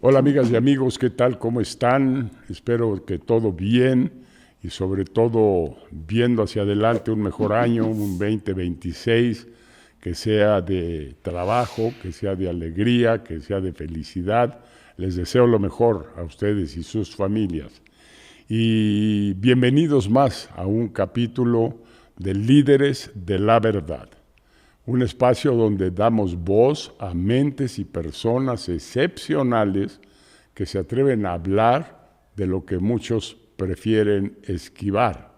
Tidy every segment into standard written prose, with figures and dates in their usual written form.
Hola amigas y amigos, ¿qué tal? ¿Cómo están? Espero que todo bien y sobre todo viendo hacia adelante un mejor año, un 2026, que sea de trabajo, que sea de alegría, que sea de felicidad. Les deseo lo mejor a ustedes y sus familias. Y bienvenidos más a un capítulo de Líderes de la Verdad. Un espacio donde damos voz a mentes y personas excepcionales que se atreven a hablar de lo que muchos prefieren esquivar.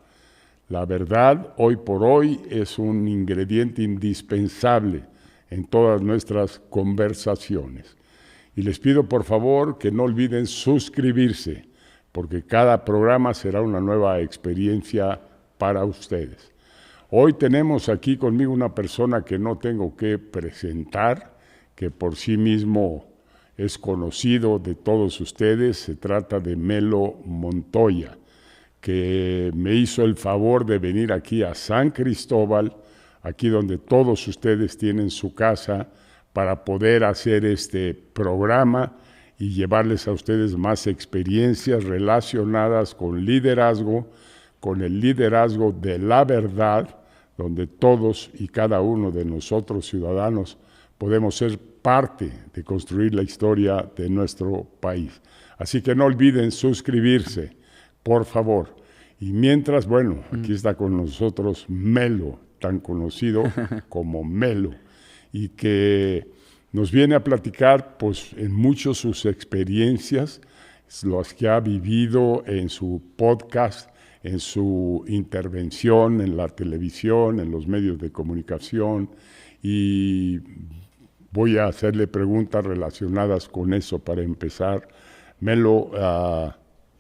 La verdad, hoy por hoy, es un ingrediente indispensable en todas nuestras conversaciones. Y les pido por favor que no olviden suscribirse, porque cada programa será una nueva experiencia para ustedes. Hoy tenemos aquí conmigo una persona que no tengo que presentar, que por sí mismo es conocido de todos ustedes. Se trata de Melo Montoya, que me hizo el favor de venir aquí a San Cristóbal, aquí donde todos ustedes tienen su casa, para poder hacer este programa y llevarles a ustedes más experiencias relacionadas con liderazgo, con el liderazgo de la verdad, donde todos y cada uno de nosotros ciudadanos podemos ser parte de construir la historia de nuestro país. Así que no olviden suscribirse, por favor. Y mientras, bueno, aquí está con nosotros Melo, tan conocido como Melo, y que nos viene a platicar pues en muchas sus experiencias, las que ha vivido en su podcast, en su intervención en la televisión, en los medios de comunicación, y voy a hacerle preguntas relacionadas con eso para empezar. Melo,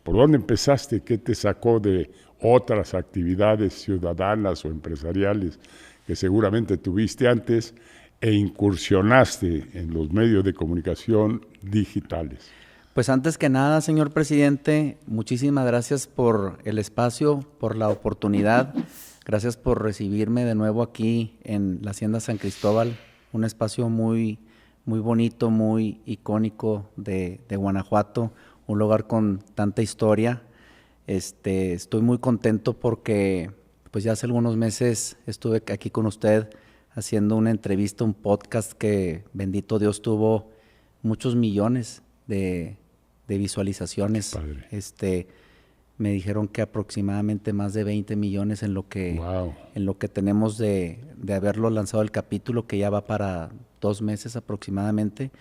¿por dónde empezaste? ¿Qué te sacó de otras actividades ciudadanas o empresariales que seguramente tuviste antes e incursionaste en los medios de comunicación digitales? Pues antes que nada, señor presidente, muchísimas gracias por el espacio, por la oportunidad. Gracias por recibirme de nuevo aquí en la Hacienda San Cristóbal, un espacio muy, muy bonito, muy icónico de Guanajuato, un lugar con tanta historia. Estoy muy contento porque pues ya hace algunos meses estuve aquí con usted haciendo una entrevista, un podcast que, bendito Dios, tuvo muchos millones de visualizaciones. Padre. Me dijeron que aproximadamente más de 20 millones en lo que, wow, en lo que tenemos de haberlo lanzado el capítulo, que ya va para 2 meses aproximadamente,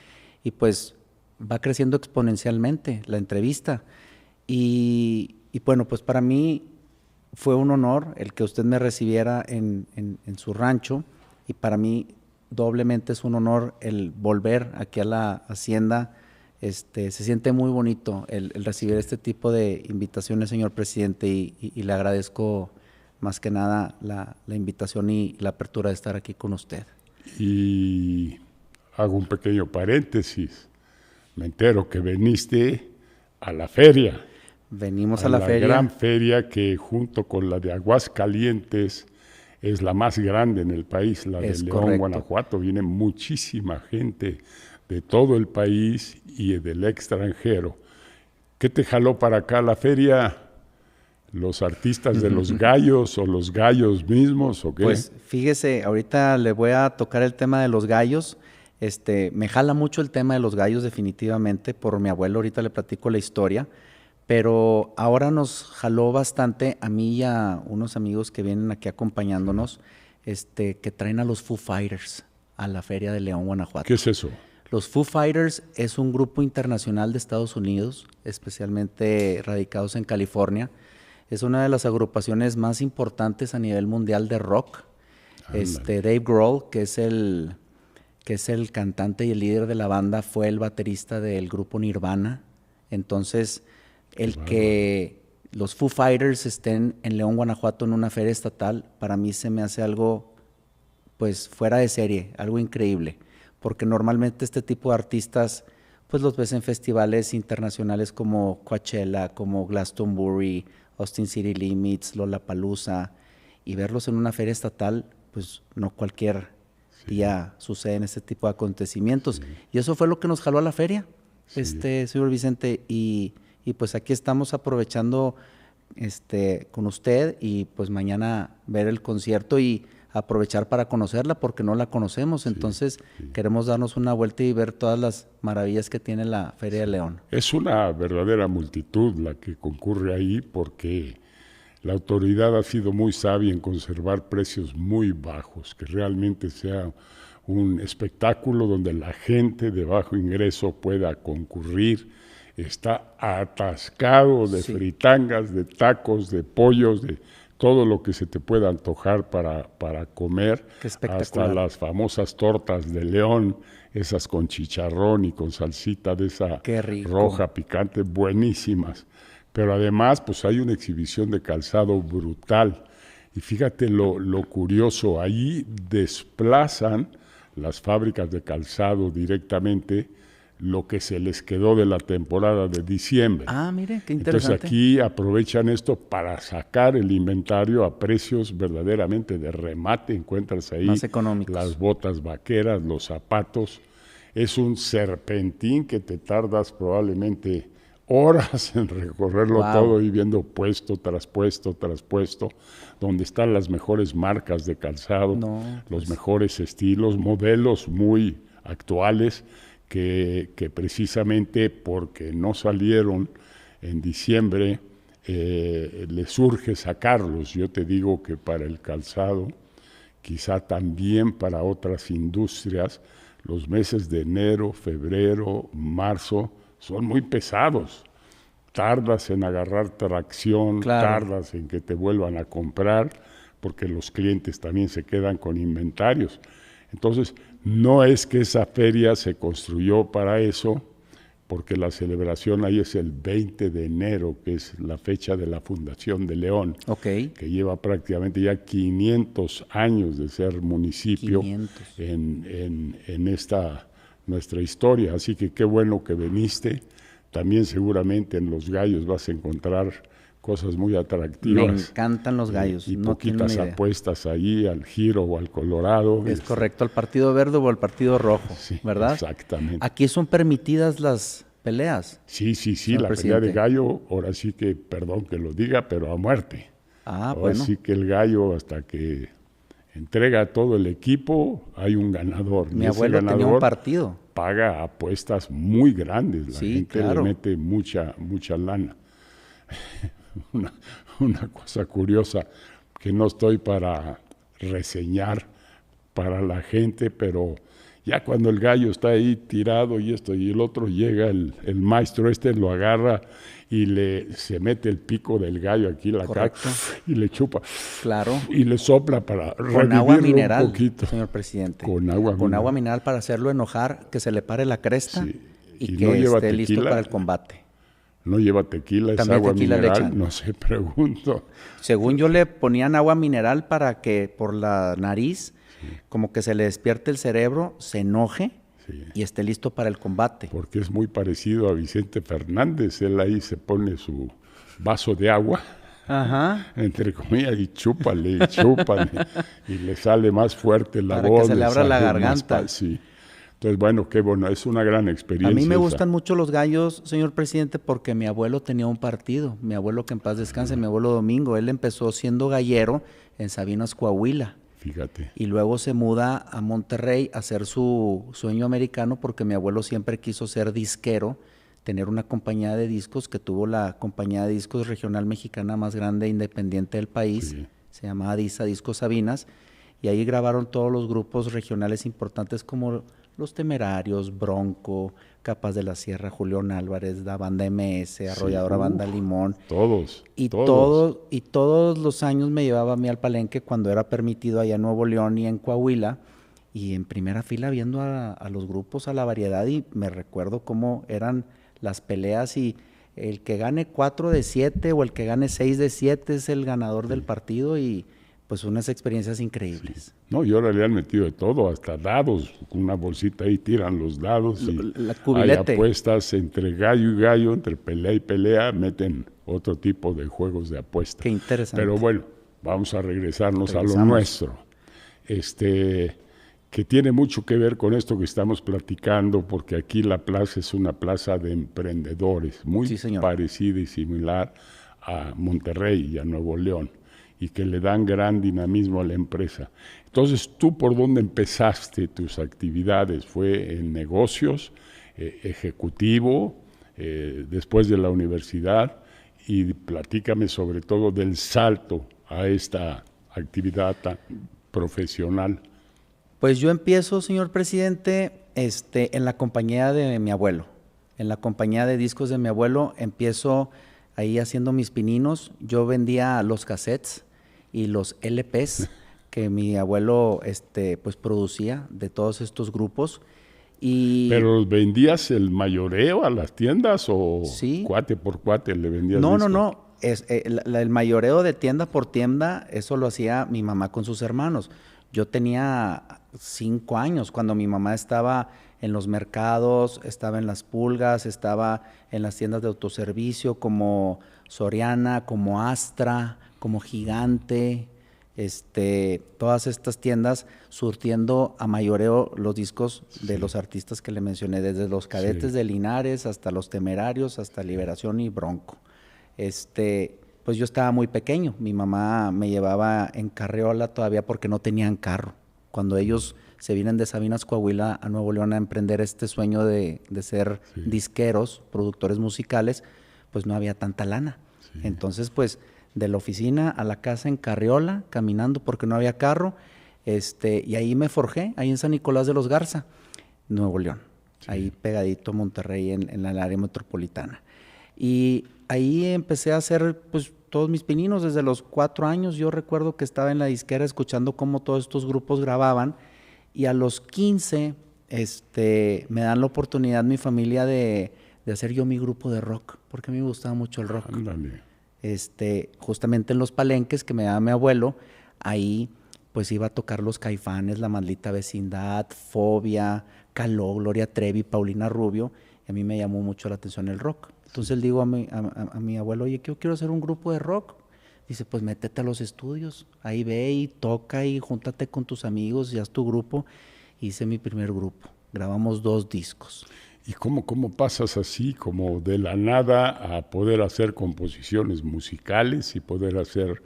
y pues va creciendo exponencialmente la entrevista. Y bueno, pues para mí fue un honor el que usted me recibiera en su rancho, y para mí doblemente es un honor el volver aquí a la hacienda. Se siente muy bonito el recibir este tipo de invitaciones, señor presidente, y le agradezco más que nada la invitación y la apertura de estar aquí con usted. Y hago un pequeño paréntesis. Me entero que veniste a la feria. Venimos a la feria. Gran feria que junto con la de Aguascalientes es la más grande en el país, la de León, correcto. Guanajuato. Viene muchísima gente de todo el país y del extranjero. ¿Qué te jaló para acá la feria? ¿Los artistas de los gallos o los gallos mismos o qué? Pues fíjese, ahorita le voy a tocar el tema de los gallos. Me jala mucho el tema de los gallos definitivamente por mi abuelo, ahorita le platico la historia, pero ahora nos jaló bastante a mí y a unos amigos que vienen aquí acompañándonos, que traen a los Foo Fighters a la feria de León, Guanajuato. ¿Qué es eso? Los Foo Fighters es un grupo internacional de Estados Unidos, especialmente radicados en California. Es una de las agrupaciones más importantes a nivel mundial de rock. Dave Grohl, que es el cantante y el líder de la banda, fue el baterista del grupo Nirvana. Entonces, que los Foo Fighters estén en León, Guanajuato, en una feria estatal, para mí se me hace algo pues fuera de serie, algo increíble, porque normalmente este tipo de artistas pues los ves en festivales internacionales como Coachella, como Glastonbury, Austin City Limits, Lollapalooza, y verlos en una feria estatal, pues no cualquier día suceden este tipo de acontecimientos. Y eso fue lo que nos jaló a la feria, señor Vicente. Y pues aquí estamos aprovechando con usted y pues mañana ver el concierto y aprovechar para conocerla porque no la conocemos. Entonces queremos darnos una vuelta y ver todas las maravillas que tiene la Feria de León. Es una verdadera multitud la que concurre ahí porque la autoridad ha sido muy sabia en conservar precios muy bajos, que realmente sea un espectáculo donde la gente de bajo ingreso pueda concurrir. Está atascado de fritangas, de tacos, de pollos, de todo lo que se te pueda antojar para comer, hasta las famosas tortas de León, esas con chicharrón y con salsita de esa roja picante, buenísimas. Pero además, pues hay una exhibición de calzado brutal. Y fíjate lo curioso, ahí desplazan las fábricas de calzado directamente lo que se les quedó de la temporada de diciembre. Ah, mire, qué interesante. Entonces aquí aprovechan esto para sacar el inventario a precios verdaderamente de remate. Encuentras ahí más económicos, las botas vaqueras, los zapatos. Es un serpentín que te tardas probablemente horas en recorrerlo todo y viendo puesto tras puesto tras puesto, donde están las mejores marcas de calzado, los mejores estilos, modelos muy actuales que precisamente porque no salieron en diciembre les urge sacarlos. Yo te digo que para el calzado, quizá también para otras industrias, los meses de enero, febrero, marzo son muy pesados. Tardas en agarrar tracción, tardas en que te vuelvan a comprar, porque los clientes también se quedan con inventarios. Entonces, no es que esa feria se construyó para eso, porque la celebración ahí es el 20 de enero, que es la fecha de la fundación de León, que lleva prácticamente ya 500 años de ser municipio en esta nuestra historia. Así que qué bueno que viniste. También seguramente en Los Gallos vas a encontrar cosas muy atractivas. Me encantan los gallos. Y poquitas apuestas ahí al Giro o al Colorado. Es correcto, al Partido Verde o al Partido Rojo, ¿verdad? Exactamente. Aquí son permitidas las peleas. Sí, la pelea de gallo, ahora sí que, perdón que lo diga, pero a muerte. Ahora sí que el gallo, hasta que entrega todo el equipo, hay un ganador. Mi abuelo tenía un partido. Paga apuestas muy grandes, la gente le mete mucha lana. Una cosa curiosa que no estoy para reseñar para la gente, pero ya cuando el gallo está ahí tirado y esto y el otro, llega el maestro lo agarra y se mete el pico del gallo aquí la cara y le chupa y le sopla para con agua mineral, un poquito. Señor presidente, con agua mineral para hacerlo enojar, que se le pare la cresta y que no esté listo para el combate. No lleva tequila, es agua mineral, no sé, pregunto. Según yo le ponían agua mineral para que por la nariz, como que se le despierte el cerebro, se enoje y esté listo para el combate. Porque es muy parecido a Vicente Fernández, él ahí se pone su vaso de agua, entre comillas, y chúpale, y le sale más fuerte la voz. Para que se le abra la garganta. Entonces, bueno, qué bueno, es una gran experiencia. A mí me gustan mucho los gallos, señor presidente, porque mi abuelo tenía un partido. Mi abuelo, que en paz descanse, mi abuelo Domingo, él empezó siendo gallero en Sabinas, Coahuila. Fíjate. Y luego se muda a Monterrey a hacer su sueño americano, porque mi abuelo siempre quiso ser disquero, tener una compañía de discos, que tuvo la compañía de discos regional mexicana más grande e independiente del país. Se llamaba DISA, Discos Sabinas, y ahí grabaron todos los grupos regionales importantes como Los Temerarios, Bronco, Capas de la Sierra, Julián Álvarez, la Banda MS, Arrolladora Banda Limón. Todos. Y todos los años me llevaba a mí al palenque cuando era permitido allá en Nuevo León y en Coahuila, y en primera fila viendo a los grupos, a la variedad, y me recuerdo cómo eran las peleas, y el que gane 4 de 7 o el que gane 6 de 7 es el ganador del partido, y pues unas experiencias increíbles. No, y ahora le han metido de todo, hasta dados, una bolsita ahí tiran los dados, y hay apuestas entre gallo y gallo, entre pelea y pelea, meten otro tipo de juegos de apuestas. Qué interesante. Pero bueno, vamos a regresarnos a lo nuestro. que tiene mucho que ver con esto que estamos platicando, porque aquí la plaza es una plaza de emprendedores, muy parecida y similar a Monterrey y a Nuevo León, y que le dan gran dinamismo a la empresa. Entonces, ¿tú por dónde empezaste tus actividades? ¿Fue en negocios, ejecutivo, después de la universidad? Y platícame sobre todo del salto a esta actividad tan profesional. Pues yo empiezo, señor presidente, en la compañía de mi abuelo. En la compañía de discos de mi abuelo empiezo ahí haciendo mis pininos. Yo vendía los cassettes y los LPs que mi abuelo pues producía de todos estos grupos. ¿Pero los vendías el mayoreo a las tiendas o cuate por cuate le vendías? No. El mayoreo de tienda por tienda, eso lo hacía mi mamá con sus hermanos. Yo tenía 5 años cuando mi mamá estaba en los mercados, estaba en las pulgas, estaba en las tiendas de autoservicio como Soriana, como Astra, como Gigante, todas estas tiendas surtiendo a mayoreo los discos de los artistas que le mencioné, desde los Cadetes de Linares hasta los Temerarios, hasta Liberación y Bronco. Pues yo estaba muy pequeño, mi mamá me llevaba en carriola todavía porque no tenían carro. Cuando ellos se vienen de Sabinas, Coahuila, a Nuevo León a emprender este sueño de ser disqueros, productores musicales, pues no había tanta lana. Entonces, pues de la oficina a la casa en carriola, caminando porque no había carro, y ahí me forjé, ahí en San Nicolás de los Garza, Nuevo León, ahí pegadito a Monterrey en la área metropolitana. Y ahí empecé a hacer pues todos mis pininos desde los 4 años. Yo recuerdo que estaba en la disquera escuchando cómo todos estos grupos grababan, y a los 15 me dan la oportunidad mi familia de hacer yo mi grupo de rock, porque a mí me gustaba mucho el rock. Justamente en los palenques que me daba mi abuelo, ahí pues iba a tocar los Caifanes, La Maldita Vecindad, Fobia, Caló, Gloria Trevi, Paulina Rubio, y a mí me llamó mucho la atención el rock. Entonces le digo a mi abuelo, oye, yo quiero hacer un grupo de rock. Dice, pues métete a los estudios, ahí ve y toca y júntate con tus amigos y haz tu grupo. Hice mi primer grupo, grabamos 2 discos. ¿Y cómo pasas así, como de la nada, a poder hacer composiciones musicales y poder hacer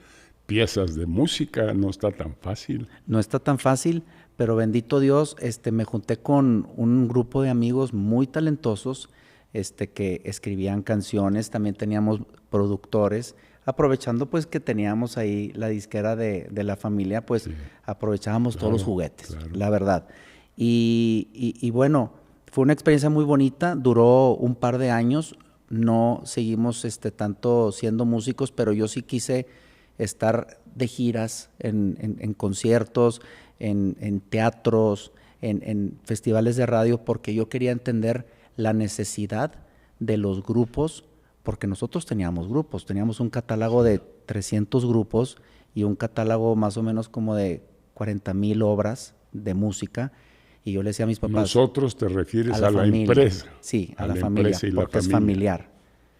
piezas de música? No está tan fácil. No está tan fácil, pero bendito Dios, me junté con un grupo de amigos muy talentosos, que escribían canciones. También teníamos productores, aprovechando pues que teníamos ahí la disquera de la familia, pues aprovechábamos todos los juguetes, la verdad. Y bueno, fue una experiencia muy bonita, duró un par de años, no seguimos tanto siendo músicos, pero yo sí quise estar de giras en conciertos, en teatros, en festivales de radio, porque yo quería entender la necesidad de los grupos, porque nosotros teníamos grupos, teníamos un catálogo de 300 grupos y un catálogo más o menos como de 40,000 obras de música, y yo le decía a mis papás... ¿Nosotros te refieres a la empresa? Sí, a la familia, porque es familiar.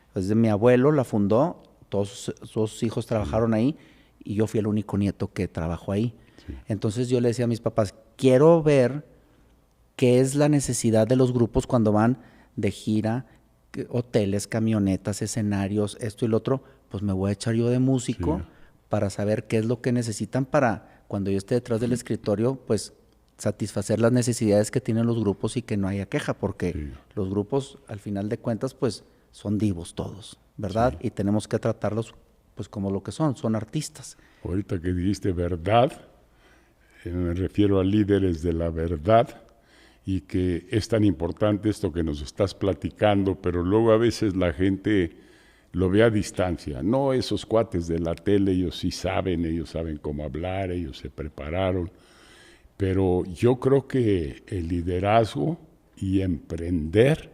Entonces mi abuelo la fundó, todos sus hijos trabajaron ahí, y yo fui el único nieto que trabajó ahí. Entonces yo le decía a mis papás, quiero ver qué es la necesidad de los grupos cuando van de gira, hoteles, camionetas, escenarios, esto y lo otro. Pues me voy a echar yo de músico para saber qué es lo que necesitan para cuando yo esté detrás del escritorio, pues satisfacer las necesidades que tienen los grupos y que no haya queja, porque los grupos al final de cuentas pues son divos todos, ¿verdad? Y tenemos que tratarlos pues como lo que son artistas. Ahorita que dijiste verdad, me refiero a líderes de la verdad, y que es tan importante esto que nos estás platicando, pero luego a veces la gente lo ve a distancia. No, esos cuates de la tele, ellos saben cómo hablar, ellos se prepararon, pero yo creo que el liderazgo y emprender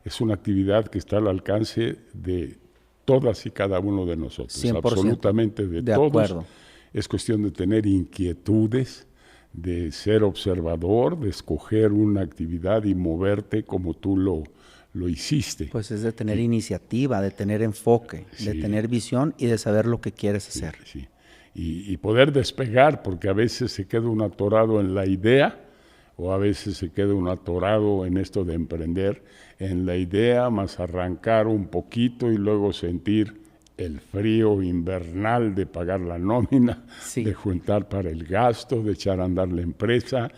es una actividad que está al alcance de todas y cada uno de nosotros, 100%, absolutamente de todos. Acuerdo. Es cuestión de tener inquietudes, de ser observador, de escoger una actividad y moverte como tú lo hiciste. Pues es de tener iniciativa, de tener enfoque, de tener visión y de saber lo que quieres hacer. Y poder despegar, porque a veces se queda uno atorado en la idea o a veces se queda uno atorado en esto de emprender, en la idea, más arrancar un poquito y luego sentir el frío invernal de pagar la nómina, Sí. de juntar para el gasto, de echar a andar la empresa,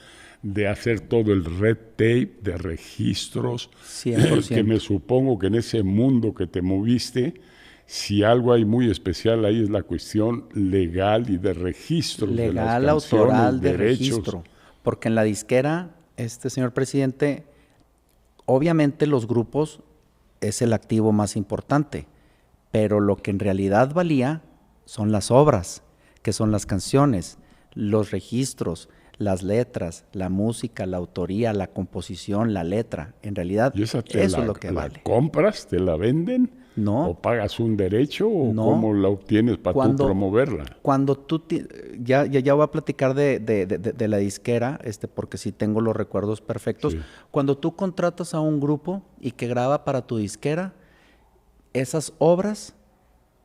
de hacer todo el red tape de registros, 100%. que me supongo que en ese mundo que te moviste, si algo hay muy especial ahí es la cuestión legal y de registro de las Legal, canciones, autoral, de derechos. registro. Porque en la disquera, señor presidente, obviamente los grupos es el activo más importante, pero lo que en realidad valía son las obras, que son las canciones, los registros, las letras, la música, la autoría, la composición, la letra. En realidad, ¿Y esa eso es lo que la vale. compras, te la venden? No. ¿O pagas un derecho? ¿O No. cómo la obtienes para tú Cuando- promoverla? Cuando tú, ya voy a platicar de la disquera, porque sí tengo los recuerdos perfectos. Sí. Cuando tú contratas a un grupo y que graba para tu disquera, esas obras,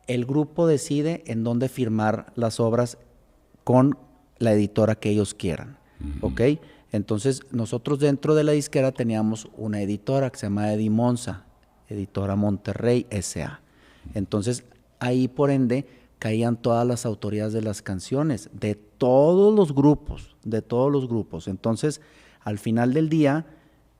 el grupo decide en dónde firmar las obras con la editora que ellos quieran, ¿ok? Entonces, nosotros dentro de la disquera teníamos una editora que se llama Edimonza, Editora Monterrey S.A. Entonces, ahí por ende caían todas las autorías de las canciones, de todos los grupos, de todos los grupos. Entonces, al final del día,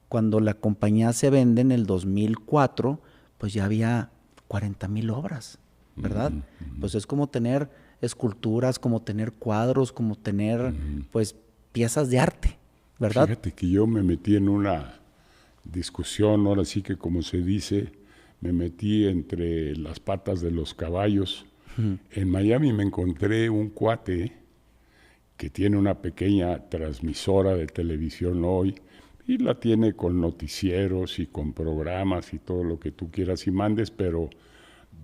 cuando la compañía se vende en el 2004, pues ya había 40,000 obras, ¿verdad? Pues es como tener esculturas, como tener cuadros, como tener, pues, piezas de arte, ¿verdad? Fíjate que yo me metí en una discusión, ahora sí que como se dice, me metí entre las patas de los caballos. En Miami me encontré un cuate que tiene una pequeña transmisora de televisión hoy y la tiene con noticieros y con programas y todo lo que tú quieras y mandes, pero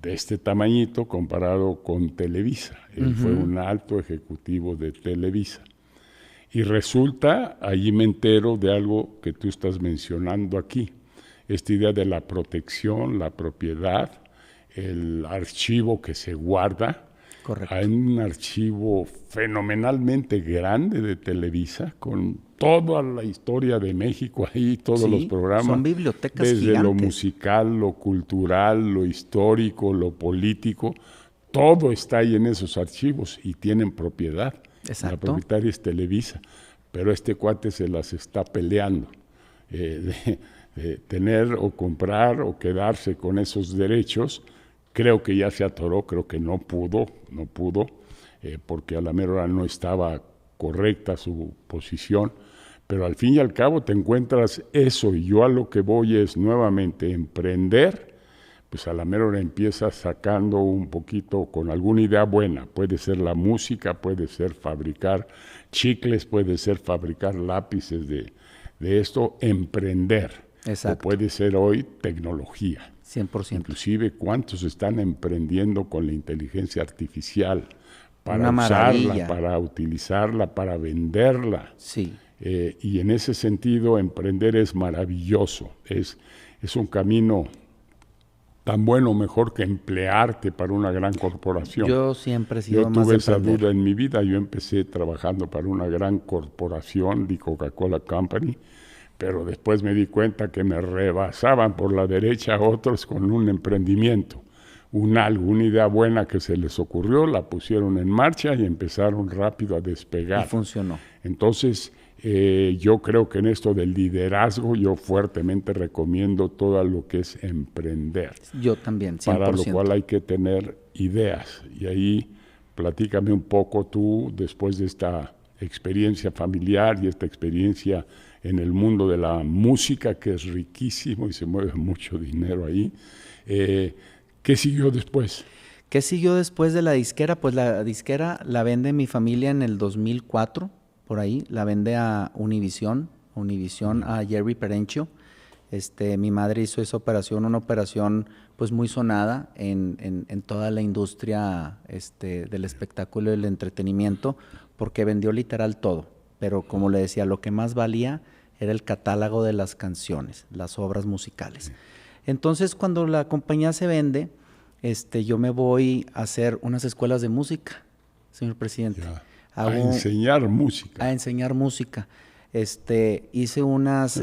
de este tamañito comparado con Televisa. Él fue un alto ejecutivo de Televisa. Y resulta, allí me entero de algo que tú estás mencionando aquí, esta idea de la protección, la propiedad, el archivo que se guarda. Correcto. Hay un archivo fenomenalmente grande de Televisa con toda la historia de México ahí, todos Sí, los programas. son bibliotecas desde lo gigantes. musical, lo cultural, lo histórico, lo político, todo está ahí en esos archivos y tienen propiedad. Exacto. La propietaria es Televisa, pero este cuate se las está peleando de tener o comprar o quedarse con esos derechos. Creo que ya se atoró, creo que no pudo, porque a la mera hora no estaba correcta su posición, pero al fin y al cabo te encuentras eso, y yo a lo que voy es nuevamente emprender, pues a la mera hora empiezas sacando un poquito con alguna idea buena, puede ser la música, puede ser fabricar chicles, puede ser fabricar lápices de esto, emprender. Exacto. O puede ser hoy tecnología. 100%. Inclusive cuántos están emprendiendo con la inteligencia artificial para Una usarla, maravilla. para utilizarla, para venderla. Sí. Y en ese sentido emprender es maravilloso, es un camino tan bueno o mejor que emplearte para una gran corporación. Yo siempre he sido Yo más tuve de esa emprender. duda en mi vida, yo empecé trabajando para una gran corporación, the Coca-Cola Company, pero después me di cuenta que me rebasaban por la derecha otros con un emprendimiento, una idea buena que se les ocurrió, la pusieron en marcha y empezaron rápido a despegar. Y funcionó. Entonces, yo creo que en esto del liderazgo, yo fuertemente recomiendo todo lo que es emprender. Yo también, 100%. Para lo cual hay que tener ideas. Y ahí, platícame un poco tú, después de esta experiencia familiar y esta experiencia en el mundo de la música, que es riquísimo y se mueve mucho dinero ahí. ¿Qué siguió después? ¿Qué siguió después de la disquera? Pues la disquera la vende mi familia en el 2004, por ahí, la vende a Univision, a Jerry Perenchio. Mi madre hizo esa operación, una operación pues muy sonada en toda la industria del espectáculo y del entretenimiento, porque vendió literal todo. Pero como le decía, lo que más valía era el catálogo de las canciones, las obras musicales. Entonces, cuando la compañía se vende, yo me voy a hacer unas escuelas de música, señor presidente. A enseñar música. A enseñar música. Hice unas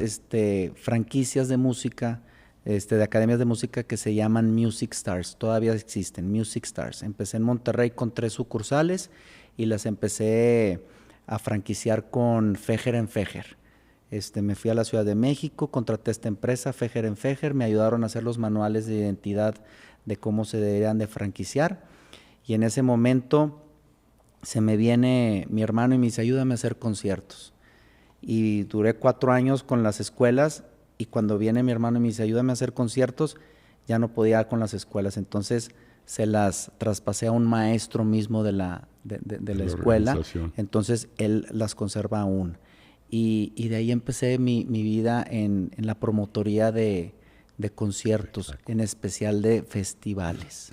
franquicias de música, de academias de música que se llaman Music Stars, todavía existen, Music Stars. Empecé en Monterrey con 3 sucursales y las empecé a franquiciar con Fejer en Fejer. Me fui a la Ciudad de México, contraté esta empresa, Fejer en Fejer, me ayudaron a hacer los manuales de identidad de cómo se deberían de franquiciar. Y en ese momento se me viene mi hermano y me dice, ayúdame a hacer conciertos. Y duré 4 años con las escuelas, y cuando viene mi hermano y me dice, ayúdame a hacer conciertos, ya no podía con las escuelas. Entonces se las traspasé a un maestro mismo de la escuela. Entonces él las conserva aún. Y de ahí empecé mi vida en la promotoría de conciertos, en especial de festivales.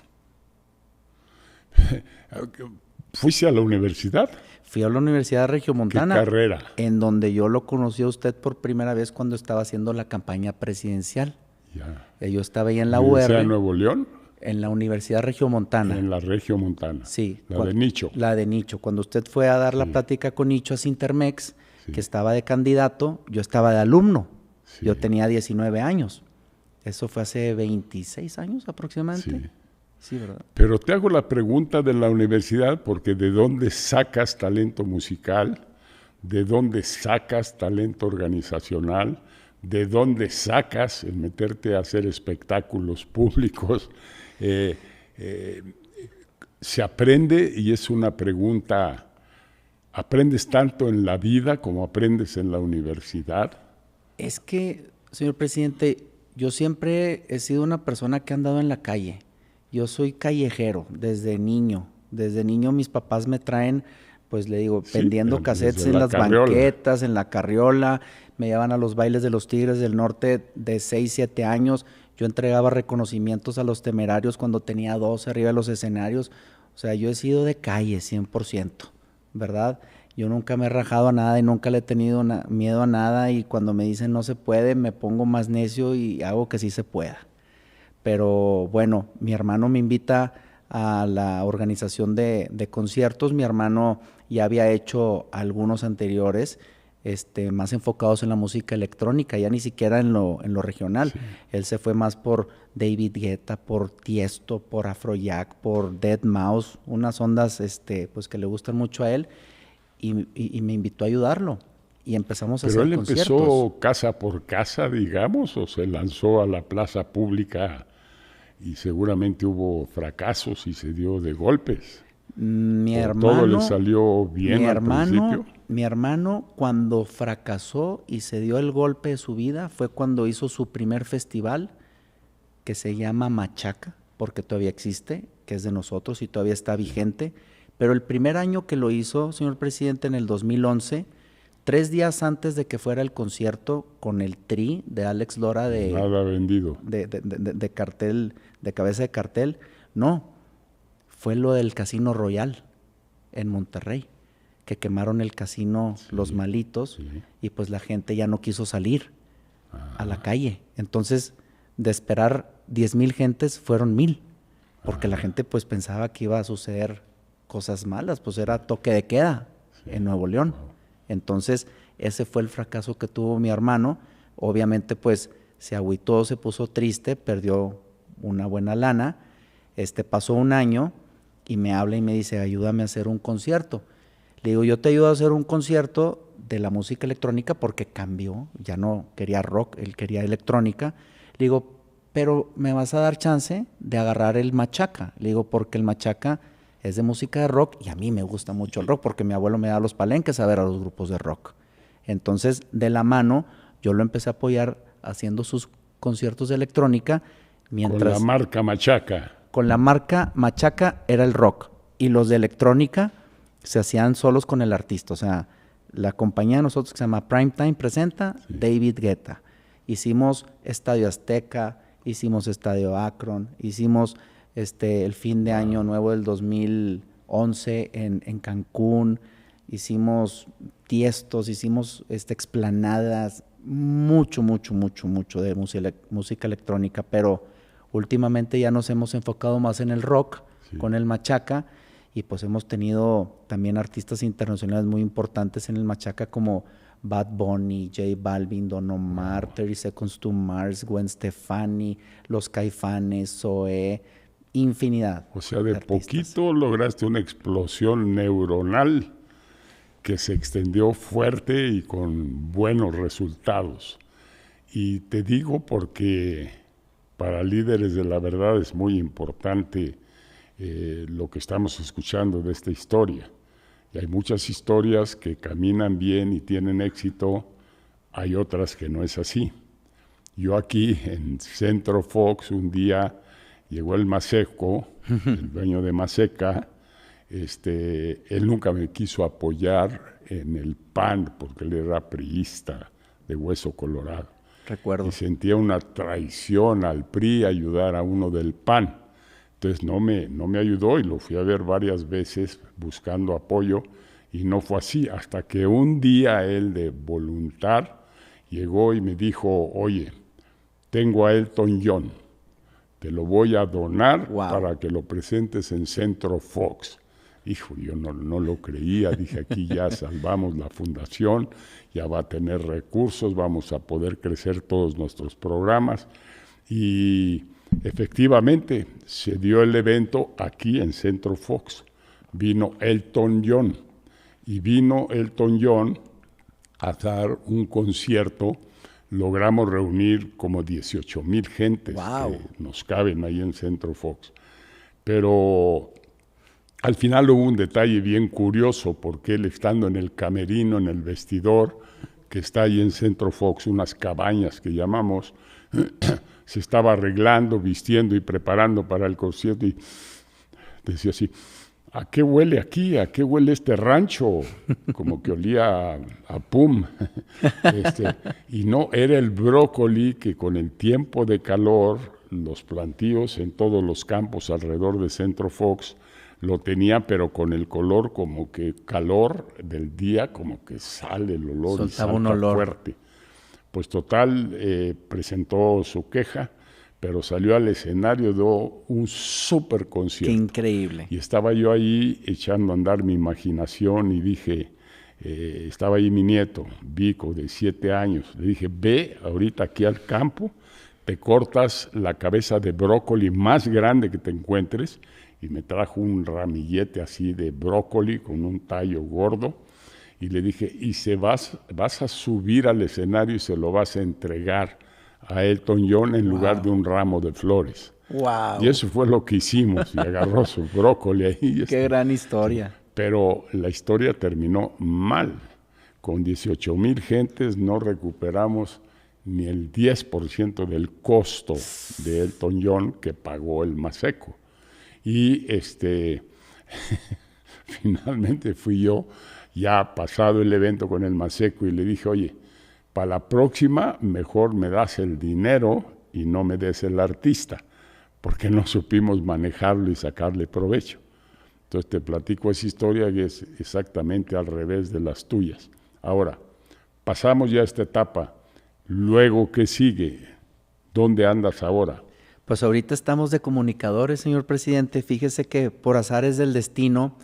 ¿Fuiste a la universidad? Fui a la Universidad Regiomontana. ¿Qué carrera? En donde yo lo conocí a usted por primera vez cuando estaba haciendo la campaña presidencial. Ya. Yo estaba ahí en la UR. ¿Universidad de Nuevo León? En la Universidad Regiomontana. En la Regiomontana. Sí. La de Nicho. La de Nicho. Cuando usted fue a dar la plática con Nicho a Sintermex, que estaba de candidato, yo estaba de alumno. Sí. Yo tenía 19 años. Eso fue hace 26 años aproximadamente. Sí. Sí, ¿verdad? Pero te hago la pregunta de la universidad, porque ¿de dónde sacas talento musical? ¿De dónde sacas talento organizacional? ¿De dónde sacas el meterte a hacer espectáculos públicos? Se aprende, y es una pregunta, ¿aprendes tanto en la vida como aprendes en la universidad? Es que, señor presidente, yo siempre he sido una persona que ha andado en la calle. Yo soy callejero desde niño. Desde niño mis papás me traen, pues le digo, vendiendo cassettes en las banquetas, en la carriola. Me llevan a los bailes de los Tigres del Norte de 6, 7 años. Yo entregaba reconocimientos a los Temerarios cuando tenía 12 arriba de los escenarios. O sea, yo he sido de calle 100%, ¿verdad? Yo nunca me he rajado a nada y nunca le he tenido miedo a nada. Y cuando me dicen no se puede, me pongo más necio y hago que sí se pueda. Pero bueno, mi hermano me invita a la organización de conciertos. Mi hermano ya había hecho algunos anteriores, más enfocados en la música electrónica, ya ni siquiera en lo regional. Sí. Él se fue más por David Guetta, por Tiesto, por Afrojack, por Deadmau5, unas ondas pues que le gustan mucho a él, y me invitó a ayudarlo. Y empezamos a hacer conciertos. ¿Pero él empezó casa por casa, digamos, o se lanzó a la plaza pública y seguramente hubo fracasos y se dio de golpes? Mi hermano, ¿todo le salió bien al principio? Mi hermano, cuando fracasó y se dio el golpe de su vida, fue cuando hizo su primer festival, que se llama Machaca, porque todavía existe, que es de nosotros y todavía está vigente. Pero el primer año que lo hizo, señor presidente, en el 2011... 3 días antes de que fuera el concierto con el Tri de Alex Lora nada vendido. De cartel, de cabeza de cartel, no, fue lo del Casino Royal en Monterrey, que quemaron el casino los malitos, y pues la gente ya no quiso salir a la calle. Entonces, de esperar 10,000 gentes, fueron 1,000, porque la gente pues pensaba que iba a suceder cosas malas, pues era toque de queda en Nuevo León. Entonces, ese fue el fracaso que tuvo mi hermano. Obviamente, pues, se agüitó, se puso triste, perdió una buena lana. Pasó un año y me habla y me dice, ayúdame a hacer un concierto. Le digo, yo te ayudo a hacer un concierto de la música electrónica porque cambió, ya no quería rock, él quería electrónica. Le digo, pero me vas a dar chance de agarrar el machaca. Le digo, porque el machaca es de música de rock y a mí me gusta mucho el rock porque mi abuelo me da a los palenques a ver a los grupos de rock. Entonces, de la mano, yo lo empecé a apoyar haciendo sus conciertos de electrónica. Con la marca Machaca. Con la marca Machaca era el rock y los de electrónica se hacían solos con el artista. O sea, la compañía de nosotros que se llama Primetime presenta David Guetta. Hicimos Estadio Azteca, hicimos Estadio Akron, hicimos el fin de año nuevo del 2011 en Cancún, hicimos Tiestos, hicimos explanadas, mucho de música electrónica, pero últimamente ya nos hemos enfocado más en el rock, con el Machaca, y pues hemos tenido también artistas internacionales muy importantes en el Machaca como Bad Bunny, J Balvin, Don Omar, 30 Seconds to Mars, Gwen Stefani, Los Caifanes, Zoé, infinidad. O sea, de artistas. poquito lograste una explosión neuronal que se extendió fuerte y con buenos resultados. Y te digo porque para líderes de la verdad es muy importante lo que estamos escuchando de esta historia. Y hay muchas historias que caminan bien y tienen éxito, hay otras que no es así. Yo aquí en Centro Fox un día llegó el Maseco, el dueño de Maseca, él nunca me quiso apoyar en el PAN porque él era priista de hueso colorado. Recuerdo. Y sentía una traición al PRI ayudar a uno del PAN. Entonces no me ayudó y lo fui a ver varias veces buscando apoyo y no fue así. Hasta que un día él de voluntad llegó y me dijo, oye, tengo a Elton John, te lo voy a donar para que lo presentes en Centro Fox. Hijo, yo no lo creía, dije aquí ya salvamos la fundación, ya va a tener recursos, vamos a poder crecer todos nuestros programas y efectivamente se dio el evento aquí en Centro Fox. Vino Elton John y vino Elton John a dar un concierto. Logramos reunir como 18,000 gentes que nos caben ahí en Centro Fox. Pero al final hubo un detalle bien curioso porque él estando en el camerino, en el vestidor, que está ahí en Centro Fox, unas cabañas que llamamos, se estaba arreglando, vistiendo y preparando para el concierto y decía así, ¿a qué huele aquí? ¿A qué huele este rancho? Como que olía a pum. Y no, era el brócoli que con el tiempo de calor, los plantíos en todos los campos alrededor de Centro Fox lo tenía, pero con el color como que calor del día, como que sale el olor. Soltaba y salta un olor fuerte. Pues total, presentó su queja, pero salió al escenario, dio un súper concierto. Qué increíble. Y estaba yo ahí echando a andar mi imaginación y dije, estaba ahí mi nieto, Vico, de 7 años, le dije, ve ahorita aquí al campo, te cortas la cabeza de brócoli más grande que te encuentres, y me trajo un ramillete así de brócoli con un tallo gordo, y le dije, y vas a subir al escenario y se lo vas a entregar a Elton John en lugar de un ramo de flores. Wow. Y eso fue lo que hicimos, y agarró su brócoli ahí. Qué gran historia. Pero la historia terminó mal. Con 18,000 gentes no recuperamos ni el 10% del costo de Elton John que pagó el Maseco. Y finalmente fui yo, ya pasado el evento con el Maseco, y le dije, oye, para la próxima mejor me das el dinero y no me des el artista, porque no supimos manejarlo y sacarle provecho. Entonces te platico esa historia que es exactamente al revés de las tuyas. Ahora, pasamos ya a esta etapa. Luego, ¿qué sigue? ¿Dónde andas ahora? Pues ahorita estamos de comunicadores, señor presidente. Fíjese que por azares del destino,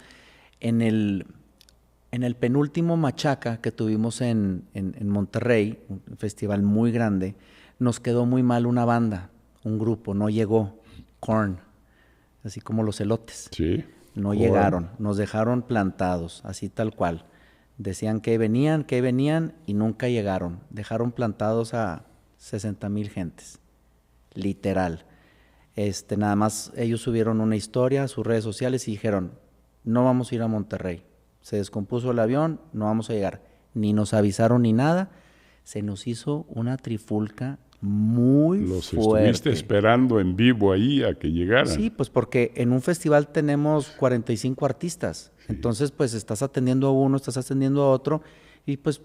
en el penúltimo Machaca que tuvimos en Monterrey, un festival muy grande, nos quedó muy mal una banda, un grupo, no llegó, Korn, así como los elotes. Sí. No llegaron, nos dejaron plantados, así tal cual. Decían que venían y nunca llegaron. Dejaron plantados a 60,000 gentes, literal. Nada más ellos subieron una historia a sus redes sociales y dijeron, no vamos a ir a Monterrey. Se descompuso el avión, no vamos a llegar. Ni nos avisaron ni nada. Se nos hizo una trifulca muy Los fuerte. estuviste esperando en vivo ahí a que llegaran. Sí, pues porque en un festival tenemos 45 artistas. Sí. Entonces, pues estás atendiendo a uno, estás atendiendo a otro, y pues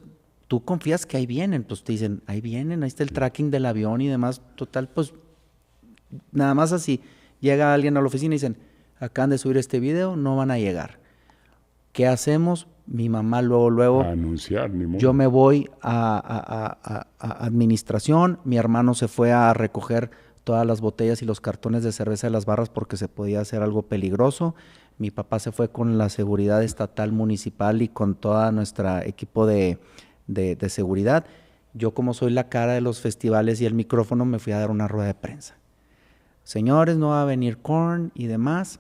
tú confías que ahí vienen. Pues te dicen, ahí vienen, ahí está el tracking del avión y demás. Total, pues nada más así. Llega alguien a la oficina y dicen, acaban de subir este video, no van a llegar. ¿Qué hacemos? Mi mamá luego a anunciar, ni modo. Yo me voy a administración, mi hermano se fue a recoger todas las botellas y los cartones de cerveza de las barras porque se podía hacer algo peligroso. Mi papá se fue con la seguridad estatal, municipal y con todo nuestro equipo de de seguridad. Yo, como soy la cara de los festivales y el micrófono, me fui a dar una rueda de prensa. Señores, no va a venir Korn y demás.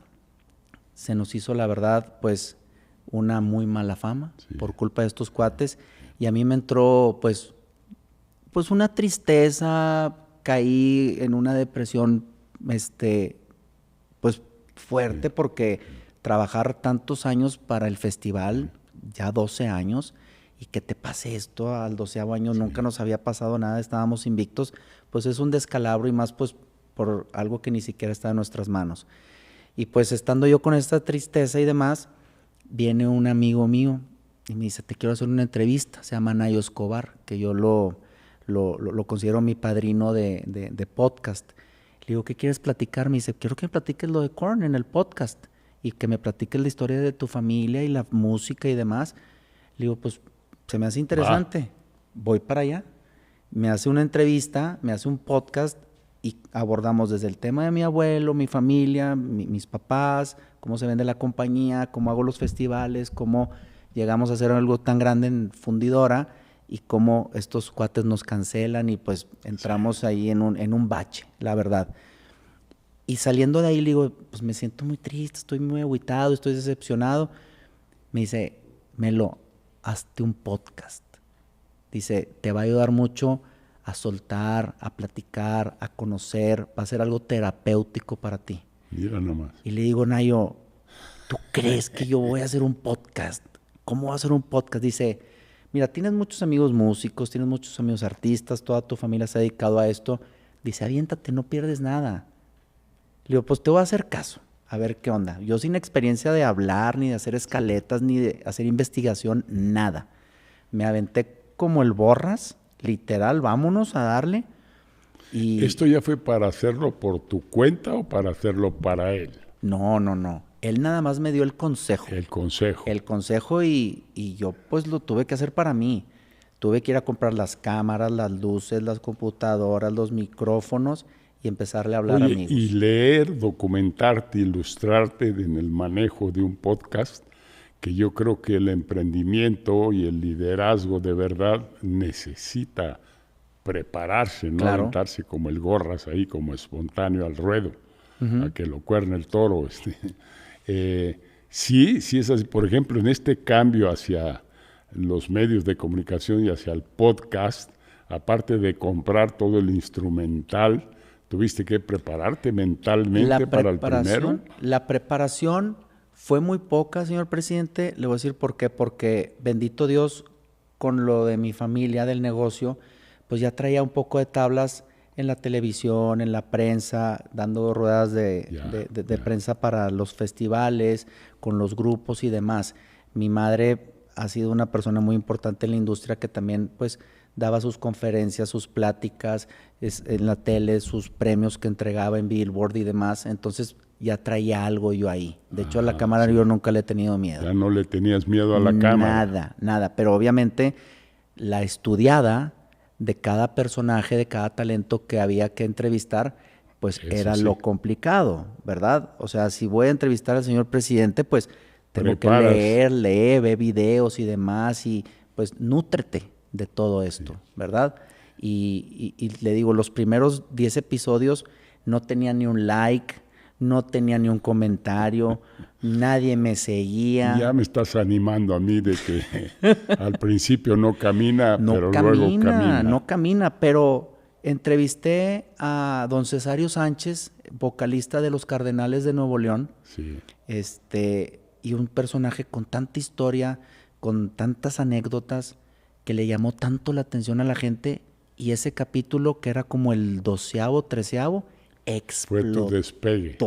Se nos hizo, la verdad, pues, una muy mala fama por culpa de estos cuates. Y a mí me entró, pues una tristeza, caí en una depresión, pues, fuerte, porque trabajar tantos años para el festival, ya 12 años, y que te pase esto al 12º año, nunca nos había pasado nada, estábamos invictos, pues es un descalabro, y más pues por algo que ni siquiera está en nuestras manos. Y pues estando yo con esta tristeza y demás, viene un amigo mío y me dice, te quiero hacer una entrevista, se llama Nayo Escobar, que yo lo considero mi padrino de podcast. Le digo, ¿qué quieres platicar? Me dice, quiero que me platiques lo de Korn en el podcast y que me platiques la historia de tu familia y la música y demás. Le digo, pues se me hace interesante, voy para allá. Me hace una entrevista, me hace un podcast y abordamos desde el tema de mi abuelo, mi familia, mis papás, cómo se vende la compañía, cómo hago los festivales, cómo llegamos a hacer algo tan grande en Fundidora y cómo estos cuates nos cancelan y pues entramos ahí en un bache, la verdad. Y saliendo de ahí le digo, pues me siento muy triste, estoy muy agüitado, estoy decepcionado. Me dice, Melo, hazte un podcast. Dice, te va a ayudar mucho a soltar, a platicar, a conocer, va a ser algo terapéutico para ti. Mira nomás. Y le digo, Nayo, ¿tú crees que yo voy a hacer un podcast? ¿Cómo voy a hacer un podcast? Dice, mira, tienes muchos amigos músicos, tienes muchos amigos artistas, toda tu familia se ha dedicado a esto. Dice, aviéntate, no pierdes nada. Le digo, pues te voy a hacer caso, a ver qué onda. Yo sin experiencia de hablar, ni de hacer escaletas, ni de hacer investigación, nada. Me aventé como el borras, literal, vámonos a darle. Y ¿Esto ya fue para hacerlo por tu cuenta o para hacerlo para él? No. Él nada más me dio el consejo. El consejo. El consejo y yo pues lo tuve que hacer para mí. Tuve que ir a comprar las cámaras, las luces, las computadoras, los micrófonos y empezarle a hablar a amigos. Y leer, documentarte, ilustrarte en el manejo de un podcast, que yo creo que el emprendimiento y el liderazgo de verdad necesita prepararse, no Claro. aventarse como el gorras ahí, como espontáneo al ruedo, a que lo cuerne el toro. Sí es así. Por ejemplo, en este cambio hacia los medios de comunicación y hacia el podcast, aparte de comprar todo el instrumental, tuviste que prepararte mentalmente para el primero. La preparación fue muy poca, señor presidente. Le voy a decir por qué. Porque, bendito Dios, con lo de mi familia, del negocio, pues ya traía un poco de tablas en la televisión, en la prensa, dando ruedas de prensa para los festivales, con los grupos y demás. Mi madre ha sido una persona muy importante en la industria que también, pues, daba sus conferencias, sus pláticas en la tele, sus premios que entregaba en Billboard y demás. Entonces ya traía algo yo ahí. De hecho, a la cámara yo nunca le he tenido miedo. Ya no le tenías miedo a la cámara. Nada. Pero obviamente la estudiada de cada personaje, de cada talento que había que entrevistar, pues Eso era sí. lo complicado, ¿verdad? O sea, si voy a entrevistar al señor presidente, pues tengo Preparas. que leer, ver videos y demás y pues nútrete de todo esto, ¿verdad? Y le digo, los primeros 10 episodios no tenía ni un like, no tenía ni un comentario, nadie me seguía. Ya me estás animando a mí de que al principio no camina, pero luego camina. No camina, pero entrevisté a don Cesario Sánchez, vocalista de Los Cardenales de Nuevo León. Sí. Y un personaje con tanta historia, con tantas anécdotas, que le llamó tanto la atención a la gente, y ese capítulo, que era como el 12º, 13º, explotó. Fue tu despegue.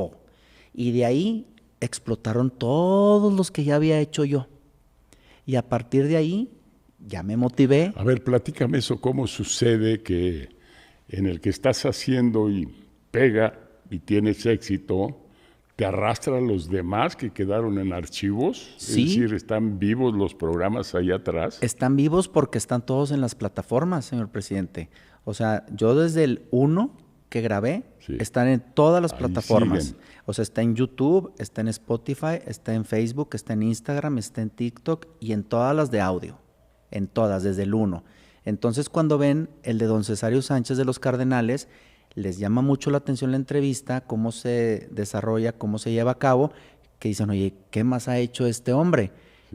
Y de ahí explotaron todos los que ya había hecho yo. Y a partir de ahí ya me motivé. A ver, platícame eso, ¿cómo sucede que en el que estás haciendo y pega y tienes éxito, te arrastra a los demás que quedaron en archivos? Sí. Es decir, ¿están vivos los programas ahí atrás? Están vivos porque están todos en las plataformas, señor presidente. O sea, yo desde el 1 que grabé, Sí. están en todas las Ahí plataformas. siguen. O sea, está en YouTube, está en Spotify, está en Facebook, está en Instagram, está en TikTok y en todas las de audio. en todas, desde el 1. Entonces, cuando ven el de don Cesario Sánchez de los Cardenales, les llama mucho la atención la entrevista, cómo se desarrolla, cómo se lleva a cabo, que dicen, oye, ¿qué más ha hecho este hombre?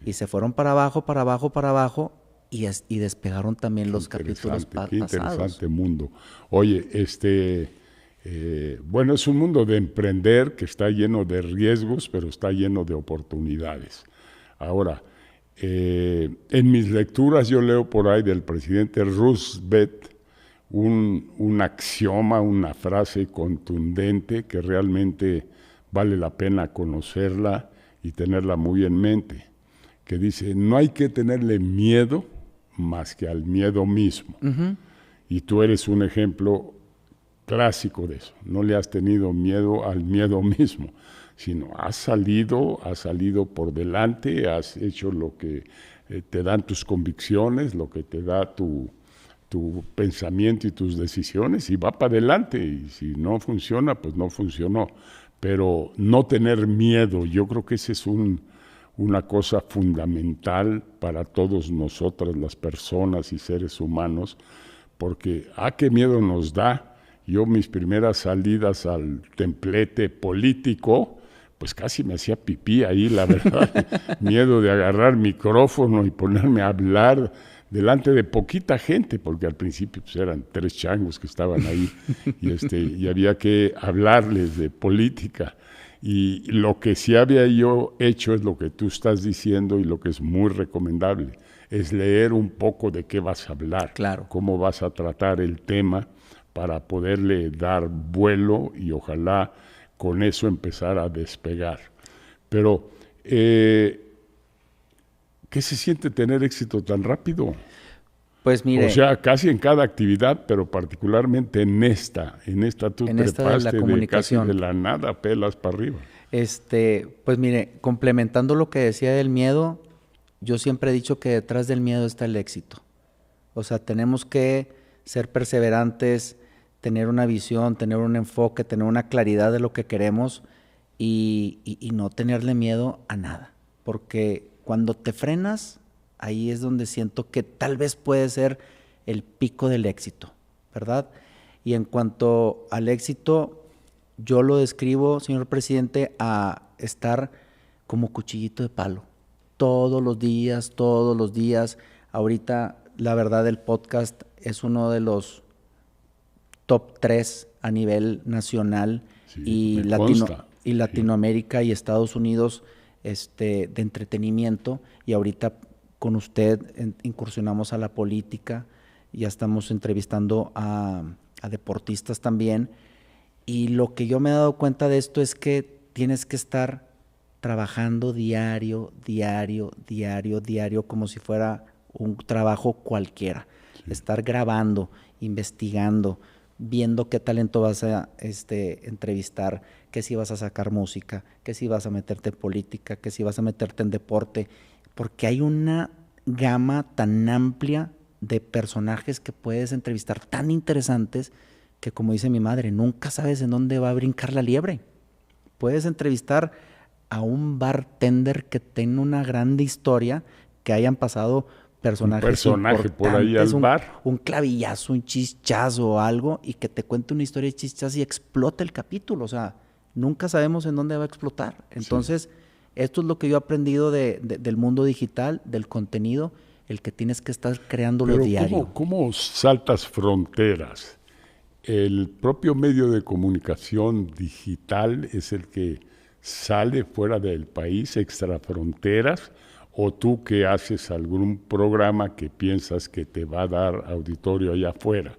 Y se fueron para abajo, para abajo, para abajo, y despegaron también los capítulos pasados. Qué interesante mundo. Oye, bueno, es un mundo de emprender que está lleno de riesgos, pero está lleno de oportunidades. Ahora, en mis lecturas yo leo por ahí del presidente Roosevelt un axioma, una frase contundente que realmente vale la pena conocerla y tenerla muy en mente, que dice, no hay que tenerle miedo más que al miedo mismo. Uh-huh. Y tú eres un ejemplo clásico de eso. No le has tenido miedo al miedo mismo, sino has salido por delante, has hecho lo que te dan tus convicciones, lo que te da tu pensamiento y tus decisiones, y va para adelante. Y si no funciona, pues no funcionó. Pero no tener miedo, yo creo que ese es una cosa fundamental para todos nosotros, las personas y seres humanos, porque qué miedo nos da. Yo mis primeras salidas al templete político, pues casi me hacía pipí ahí, la verdad. Miedo de agarrar micrófono y ponerme a hablar delante de poquita gente, porque al principio pues, eran 3 changos que estaban ahí y había que hablarles de política. Y lo que sí había yo hecho es lo que tú estás diciendo y lo que es muy recomendable, es leer un poco de qué vas a hablar, claro, cómo vas a tratar el tema para poderle dar vuelo y ojalá con eso empezar a despegar. Pero, ¿qué se siente tener éxito tan rápido? Pues mire, o sea, casi en cada actividad, pero particularmente en esta tú trepaste de casi de la nada, pelas para arriba. Pues mire, complementando lo que decía del miedo, yo siempre he dicho que detrás del miedo está el éxito. O sea, tenemos que ser perseverantes, tener una visión, tener un enfoque, tener una claridad de lo que queremos y no tenerle miedo a nada. Porque cuando te frenas, ahí es donde siento que tal vez puede ser el pico del éxito, ¿verdad? Y en cuanto al éxito, yo lo describo, señor presidente, a estar como cuchillito de palo. Todos los días. Ahorita, la verdad, el podcast es uno de los top 3 a nivel nacional, sí, y Latinoamérica y Estados Unidos de entretenimiento, y ahorita con usted incursionamos a la política, ya estamos entrevistando a deportistas también, y lo que yo me he dado cuenta de esto es que tienes que estar trabajando diario, como si fuera un trabajo cualquiera, estar grabando, investigando, viendo qué talento vas a entrevistar, que si vas a sacar música, que si vas a meterte en política, que si vas a meterte en deporte, porque hay una gama tan amplia de personajes que puedes entrevistar, tan interesantes, que como dice mi madre, nunca sabes en dónde va a brincar la liebre. Puedes entrevistar a un bartender que tenga una grande historia, que hayan pasado personajes un personaje por ahí al bar, un clavillazo, un chichazo o algo, y que te cuente una historia de chichazo y explote el capítulo. O sea, nunca sabemos en dónde va a explotar. Entonces, esto es lo que yo he aprendido del mundo digital, del contenido, el que tienes que estar creándolo diario. ¿Cómo saltas fronteras? ¿El propio medio de comunicación digital es el que sale fuera del país, extra fronteras? ¿O tú que haces algún programa que piensas que te va a dar auditorio allá afuera?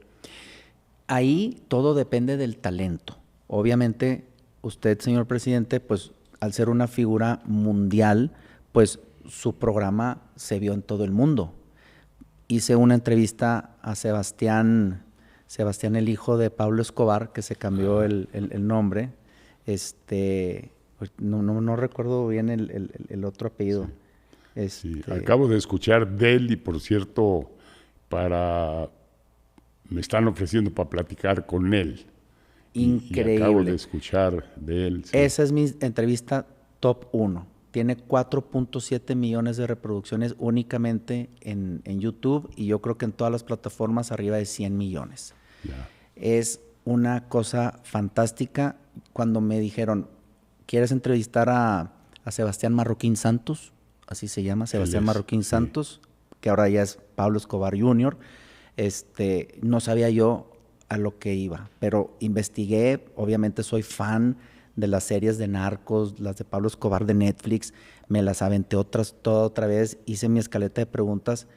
Ahí todo depende del talento. Obviamente, usted, señor presidente, pues al ser una figura mundial, pues su programa se vio en todo el mundo. Hice una entrevista a Sebastián, el hijo de Pablo Escobar, que se cambió el nombre. No recuerdo bien el otro apellido. Sí. Acabo de escuchar de él y, por cierto, me están ofreciendo para platicar con él. Increíble. Y acabo de escuchar de él. Sí. Esa es mi entrevista top 1. tiene 4.7 millones de reproducciones únicamente en YouTube y yo creo que en todas las plataformas arriba de 100 millones. Ya. Es una cosa fantástica. Cuando me dijeron, ¿quieres entrevistar a Sebastián Marroquín Santos? Así se llama, Sebastián Marroquín Santos, que ahora ya es Pablo Escobar Jr. No sabía yo a lo que iba, pero investigué. Obviamente soy fan de las series de narcos, las de Pablo Escobar de Netflix, me las aventé toda otra vez, hice mi escaleta de preguntas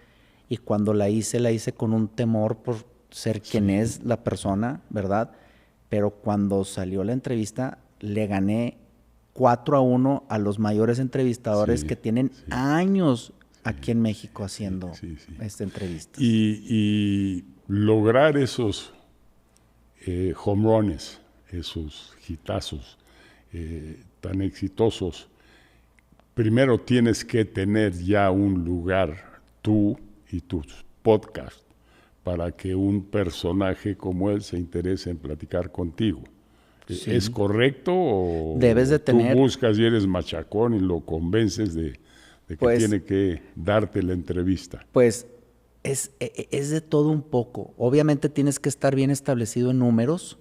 y cuando la hice con un temor por ser quien es la persona, ¿verdad? Pero cuando salió la entrevista, le gané 4-1 a los mayores entrevistadores que tienen años aquí en México haciendo esta entrevista. Y lograr esos home runs, esos hitazos tan exitosos, primero tienes que tener ya un lugar, tú y tus podcasts, para que un personaje como él se interese en platicar contigo. Sí. ¿Es correcto o debes de tener... tú buscas y eres machacón y lo convences de que tiene que darte la entrevista? Pues es de todo un poco. Obviamente tienes que estar bien establecido en números.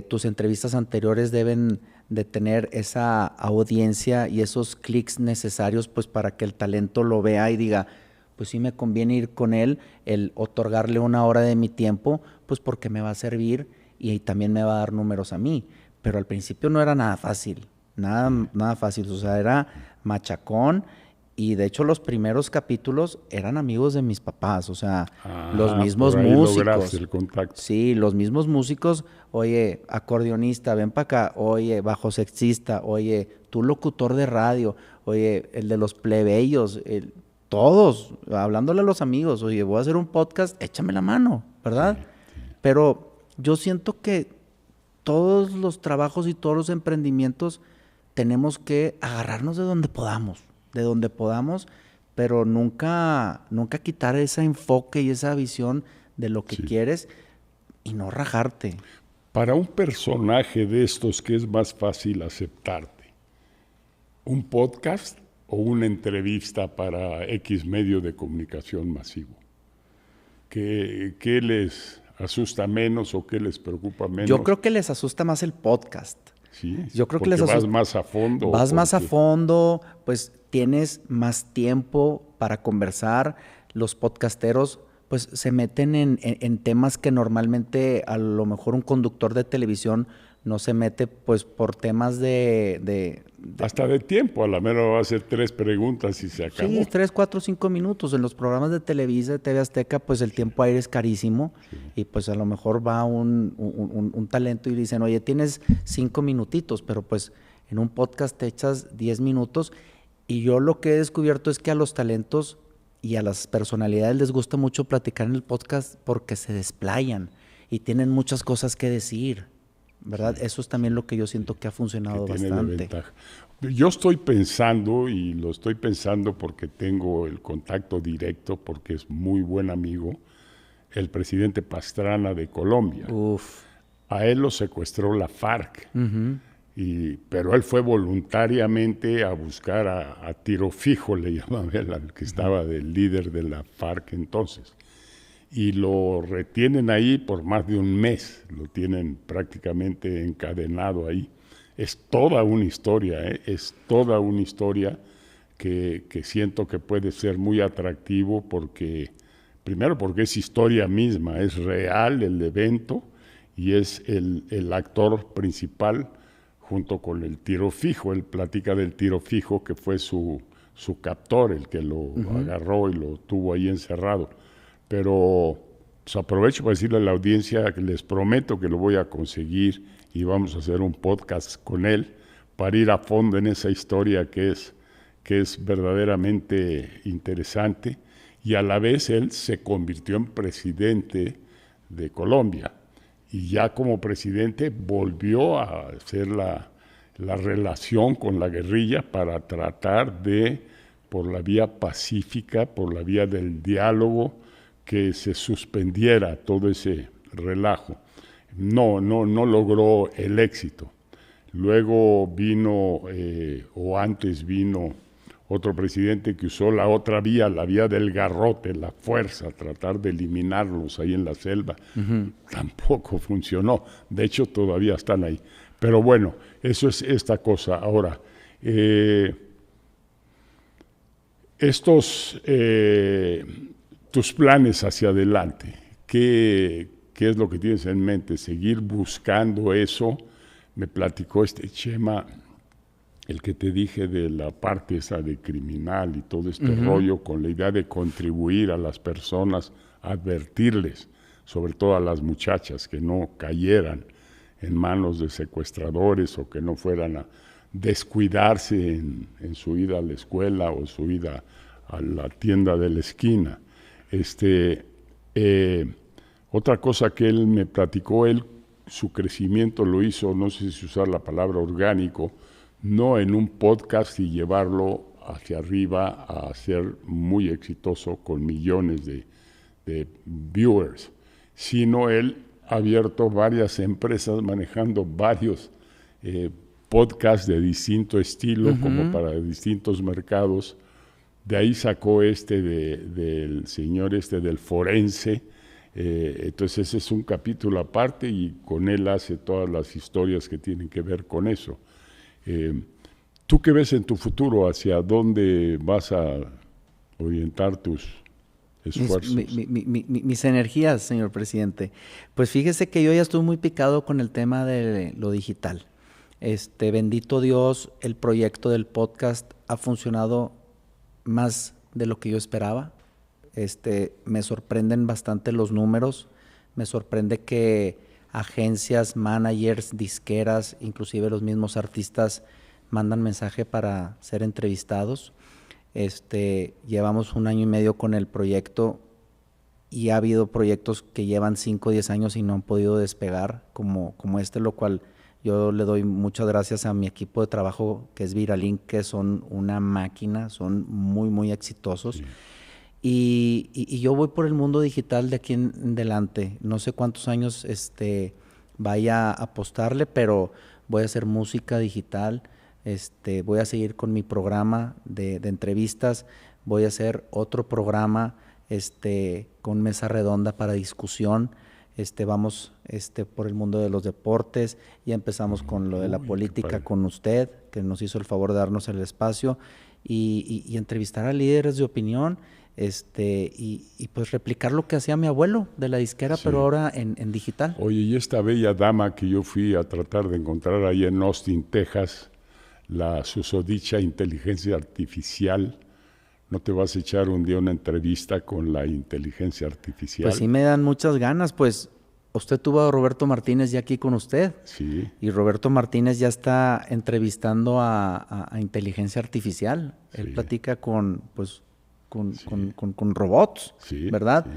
Tus entrevistas anteriores deben de tener esa audiencia y esos clics necesarios pues para que el talento lo vea y diga, pues sí me conviene ir con él, el otorgarle 1 hora de mi tiempo, pues porque me va a servir y también me va a dar números a mí. Pero al principio no era nada fácil, nada fácil. O sea, era machacón y de hecho los primeros capítulos eran amigos de mis papás, o sea, los mismos músicos. El contacto. Sí, los mismos músicos, oye, acordeonista, ven para acá, oye, bajo sexista, oye, tú locutor de radio, oye, el de los plebeyos, todos, hablándole a los amigos, oye, voy a hacer un podcast, échame la mano, ¿verdad? Sí. Pero yo siento que todos los trabajos y todos los emprendimientos tenemos que agarrarnos de donde podamos, pero nunca quitar ese enfoque y esa visión de lo que quieres y no rajarte. Para un personaje de estos, ¿qué es más fácil aceptarte? ¿Un podcast o una entrevista para X medio de comunicación masivo? ¿Qué les asusta menos o qué les preocupa menos? Yo creo que les asusta más el podcast. Sí, yo creo que les asusta. Vas más a fondo. Vas más a fondo, pues tienes más tiempo para conversar. Los podcasteros pues se meten en temas que normalmente a lo mejor un conductor de televisión no se mete, pues por temas hasta de tiempo, a la mera va a hacer 3 preguntas y se acabó. Sí, 3, 4, 5 minutos. En los programas de Televisa, de TV Azteca, pues el tiempo aire es carísimo y pues a lo mejor va un talento y dicen, oye, tienes 5 minutitos, pero pues en un podcast te echas 10 minutos y yo lo que he descubierto es que a los talentos y a las personalidades les gusta mucho platicar en el podcast porque se desplayan y tienen muchas cosas que decir, ¿verdad? Eso es también lo que yo siento que ha funcionado bastante. Yo estoy pensando, y lo estoy pensando porque tengo el contacto directo, porque es muy buen amigo, el presidente Pastrana de Colombia. Uf. A él lo secuestró la FARC. Pero él fue voluntariamente a buscar a tiro fijo, le llamaban al que estaba del líder de la FARC entonces. Y lo retienen ahí por más de un mes, lo tienen prácticamente encadenado ahí. Es toda una historia, es toda una historia que siento que puede ser muy atractivo porque, primero porque es historia misma, es real el evento y es el actor principal junto con el tiro fijo. Él platica del tiro fijo que fue su captor, el que lo agarró y lo tuvo ahí encerrado. Pero pues, aprovecho para decirle a la audiencia que les prometo que lo voy a conseguir y vamos a hacer un podcast con él para ir a fondo en esa historia que es verdaderamente interesante. Y a la vez él se convirtió en presidente de Colombia. Y ya como presidente volvió a hacer la relación con la guerrilla para tratar de, por la vía pacífica, por la vía del diálogo, que se suspendiera todo ese relajo. No logró el éxito, Luego vino, o antes vino, otro presidente que usó la otra vía, la vía del garrote, la fuerza, tratar de eliminarlos ahí en la selva. Tampoco funcionó. De hecho, todavía están ahí. Pero bueno, eso es esta cosa. Ahora, tus planes hacia adelante, ¿qué es lo que tienes en mente? ¿Seguir buscando eso? Me platicó Chema, el que te dije de la parte esa de criminal y todo este rollo, con la idea de contribuir a las personas, advertirles, sobre todo a las muchachas, que no cayeran en manos de secuestradores o que no fueran a descuidarse en su ida a la escuela o su ida a la tienda de la esquina. Otra cosa que él me platicó, su crecimiento lo hizo, no sé si usar la palabra orgánico, no en un podcast y llevarlo hacia arriba a ser muy exitoso con millones de viewers, sino él ha abierto varias empresas manejando varios podcasts de distinto estilo, como para distintos mercados. De ahí sacó del señor del forense. Entonces ese es un capítulo aparte y con él hace todas las historias que tienen que ver con eso. ¿Tú qué ves en tu futuro? ¿Hacia dónde vas a orientar tus esfuerzos? Mis energías, señor presidente. Pues fíjese que yo ya estoy muy picado con el tema de lo digital. Bendito Dios, el proyecto del podcast ha funcionado más de lo que yo esperaba. Me sorprenden bastante los números, me sorprende que agencias, managers, disqueras, inclusive los mismos artistas mandan mensaje para ser entrevistados. Llevamos 1 año y medio con el proyecto y ha habido proyectos que llevan 5 o 10 años y no han podido despegar como lo cual yo le doy muchas gracias a mi equipo de trabajo que es Viralink, que son una máquina, son muy, muy exitosos. Sí. Y yo voy por el mundo digital de aquí en adelante. No sé cuántos años vaya a apostarle, pero voy a hacer música digital. Voy a seguir con mi programa de entrevistas. Voy a hacer otro programa con mesa redonda para discusión. Vamos por el mundo de los deportes. Ya empezamos con lo de la política con usted, que nos hizo el favor de darnos el espacio. Y entrevistar a líderes de opinión. Y pues replicar lo que hacía mi abuelo de la disquera, sí, pero ahora en digital. Oye, y esta bella dama que yo fui a tratar de encontrar ahí en Austin, Texas, la susodicha inteligencia artificial, ¿no te vas a echar un día una entrevista con la inteligencia artificial? Pues sí me dan muchas ganas, pues usted tuvo a Roberto Martínez ya aquí con usted. Sí. Y Roberto Martínez ya está entrevistando a inteligencia artificial. Sí. Él platica con robots, sí, ¿verdad? Sí.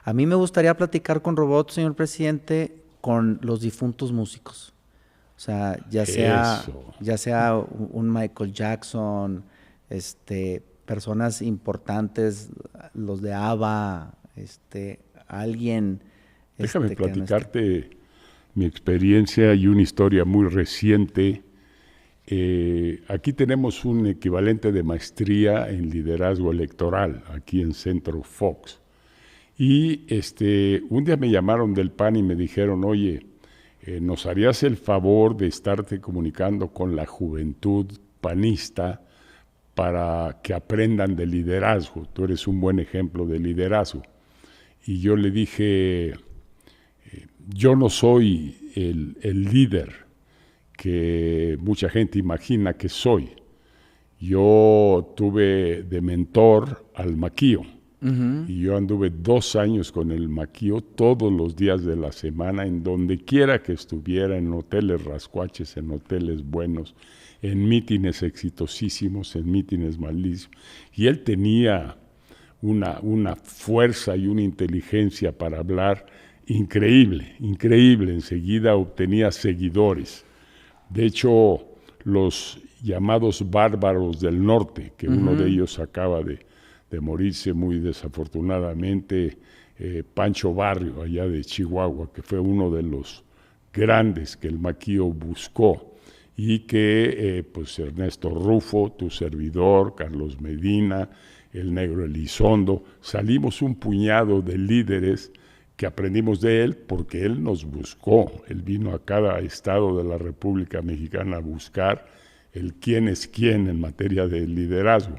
A mí me gustaría platicar con robots, señor presidente, con los difuntos músicos. O sea, ya sea un Michael Jackson, personas importantes, los de ABBA, alguien. Déjame platicarte mi experiencia y una historia muy reciente. Aquí tenemos un equivalente de maestría en liderazgo electoral, aquí en Centro Fox. Y un día me llamaron del PAN y me dijeron, oye, ¿nos harías el favor de estarte comunicando con la juventud panista para que aprendan de liderazgo? Tú eres un buen ejemplo de liderazgo. Y yo le dije, yo no soy el líder que mucha gente imagina que soy. Yo tuve de mentor al Maquío. Y yo anduve 2 años con el Maquío todos los días de la semana, en donde quiera que estuviera, en hoteles rascuaches, en hoteles buenos, en mítines exitosísimos, en mítines malísimos. Y él tenía una fuerza y una inteligencia para hablar increíble, increíble. Enseguida obtenía seguidores. De hecho, los llamados bárbaros del norte, que uno de ellos acaba de morirse muy desafortunadamente, Pancho Barrio, allá de Chihuahua, que fue uno de los grandes que el Maquío buscó. y que pues Ernesto Rufo, tu servidor, Carlos Medina, el Negro Elizondo, salimos un puñado de líderes que aprendimos de él porque él nos buscó. Él vino a cada estado de la República Mexicana a buscar el quién es quién en materia de liderazgo.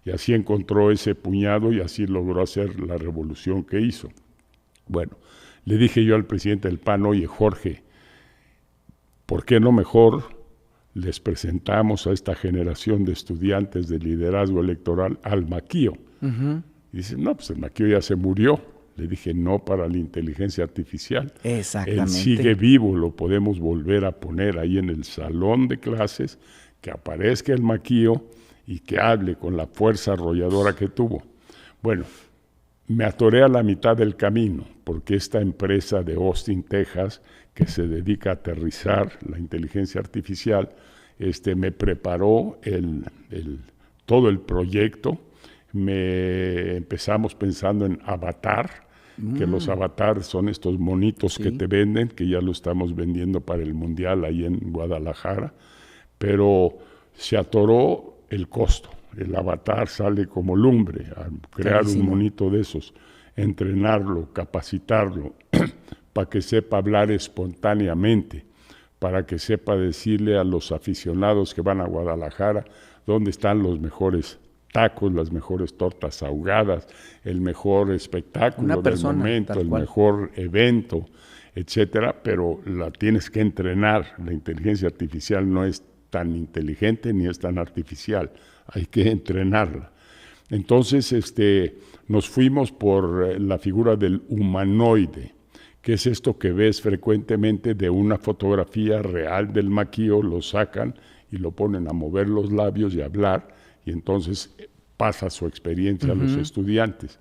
Y así encontró ese puñado y así logró hacer la revolución que hizo. Bueno, le dije yo al presidente del PAN, oye Jorge, ¿por qué no mejor les presentamos a esta generación de estudiantes de liderazgo electoral al Maquío? Y dice, no, pues el Maquío ya se murió. Le dije, no para la inteligencia artificial. Exactamente. Él sigue vivo, lo podemos volver a poner ahí en el salón de clases, que aparezca el Maquío y que hable con la fuerza arrolladora que tuvo. Bueno, me atoré a la mitad del camino, porque esta empresa de Austin, Texas, que se dedica a aterrizar la inteligencia artificial, me preparó todo el proyecto. Empezamos pensando en Avatar, que los avatares son estos monitos que te venden, que ya lo estamos vendiendo para el Mundial ahí en Guadalajara, pero se atoró el costo. El avatar sale como lumbre, a crear un monito de esos, entrenarlo, capacitarlo, para que sepa hablar espontáneamente, para que sepa decirle a los aficionados que van a Guadalajara dónde están los mejores tacos, las mejores tortas ahogadas, el mejor espectáculo del momento, el mejor evento, etcétera, pero la tienes que entrenar. La inteligencia artificial no es tan inteligente ni es tan artificial, hay que entrenarla. Entonces, nos fuimos por la figura del humanoide, que es esto que ves frecuentemente de una fotografía real del Maquío, lo sacan y lo ponen a mover los labios y a hablar, y entonces pasa su experiencia a los estudiantes.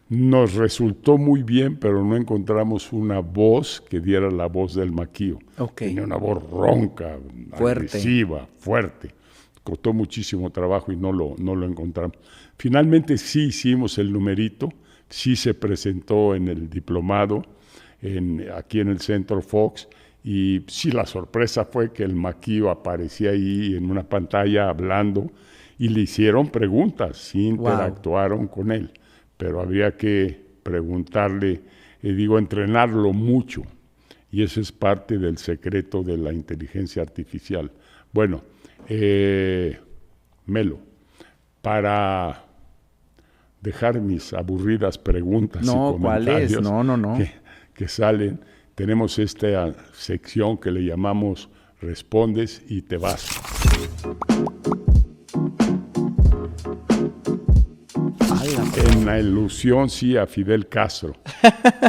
Nos resultó muy bien, pero no encontramos una voz que diera la voz del Maquío. Tenía una voz ronca, agresiva, fuerte. Costó muchísimo trabajo y no lo encontramos. Finalmente sí hicimos el numerito, sí se presentó en el diplomado, aquí en el Centro Fox, y sí la sorpresa fue que el Maquío aparecía ahí en una pantalla hablando, y le hicieron preguntas, sí interactuaron con él, pero había que preguntarle, entrenarlo mucho, y eso es parte del secreto de la inteligencia artificial. Bueno, Melo, para dejar mis aburridas preguntas y comentarios que salen, tenemos esta sección que le llamamos Respondes y te vas. En la ilusión, sí, a Fidel Castro,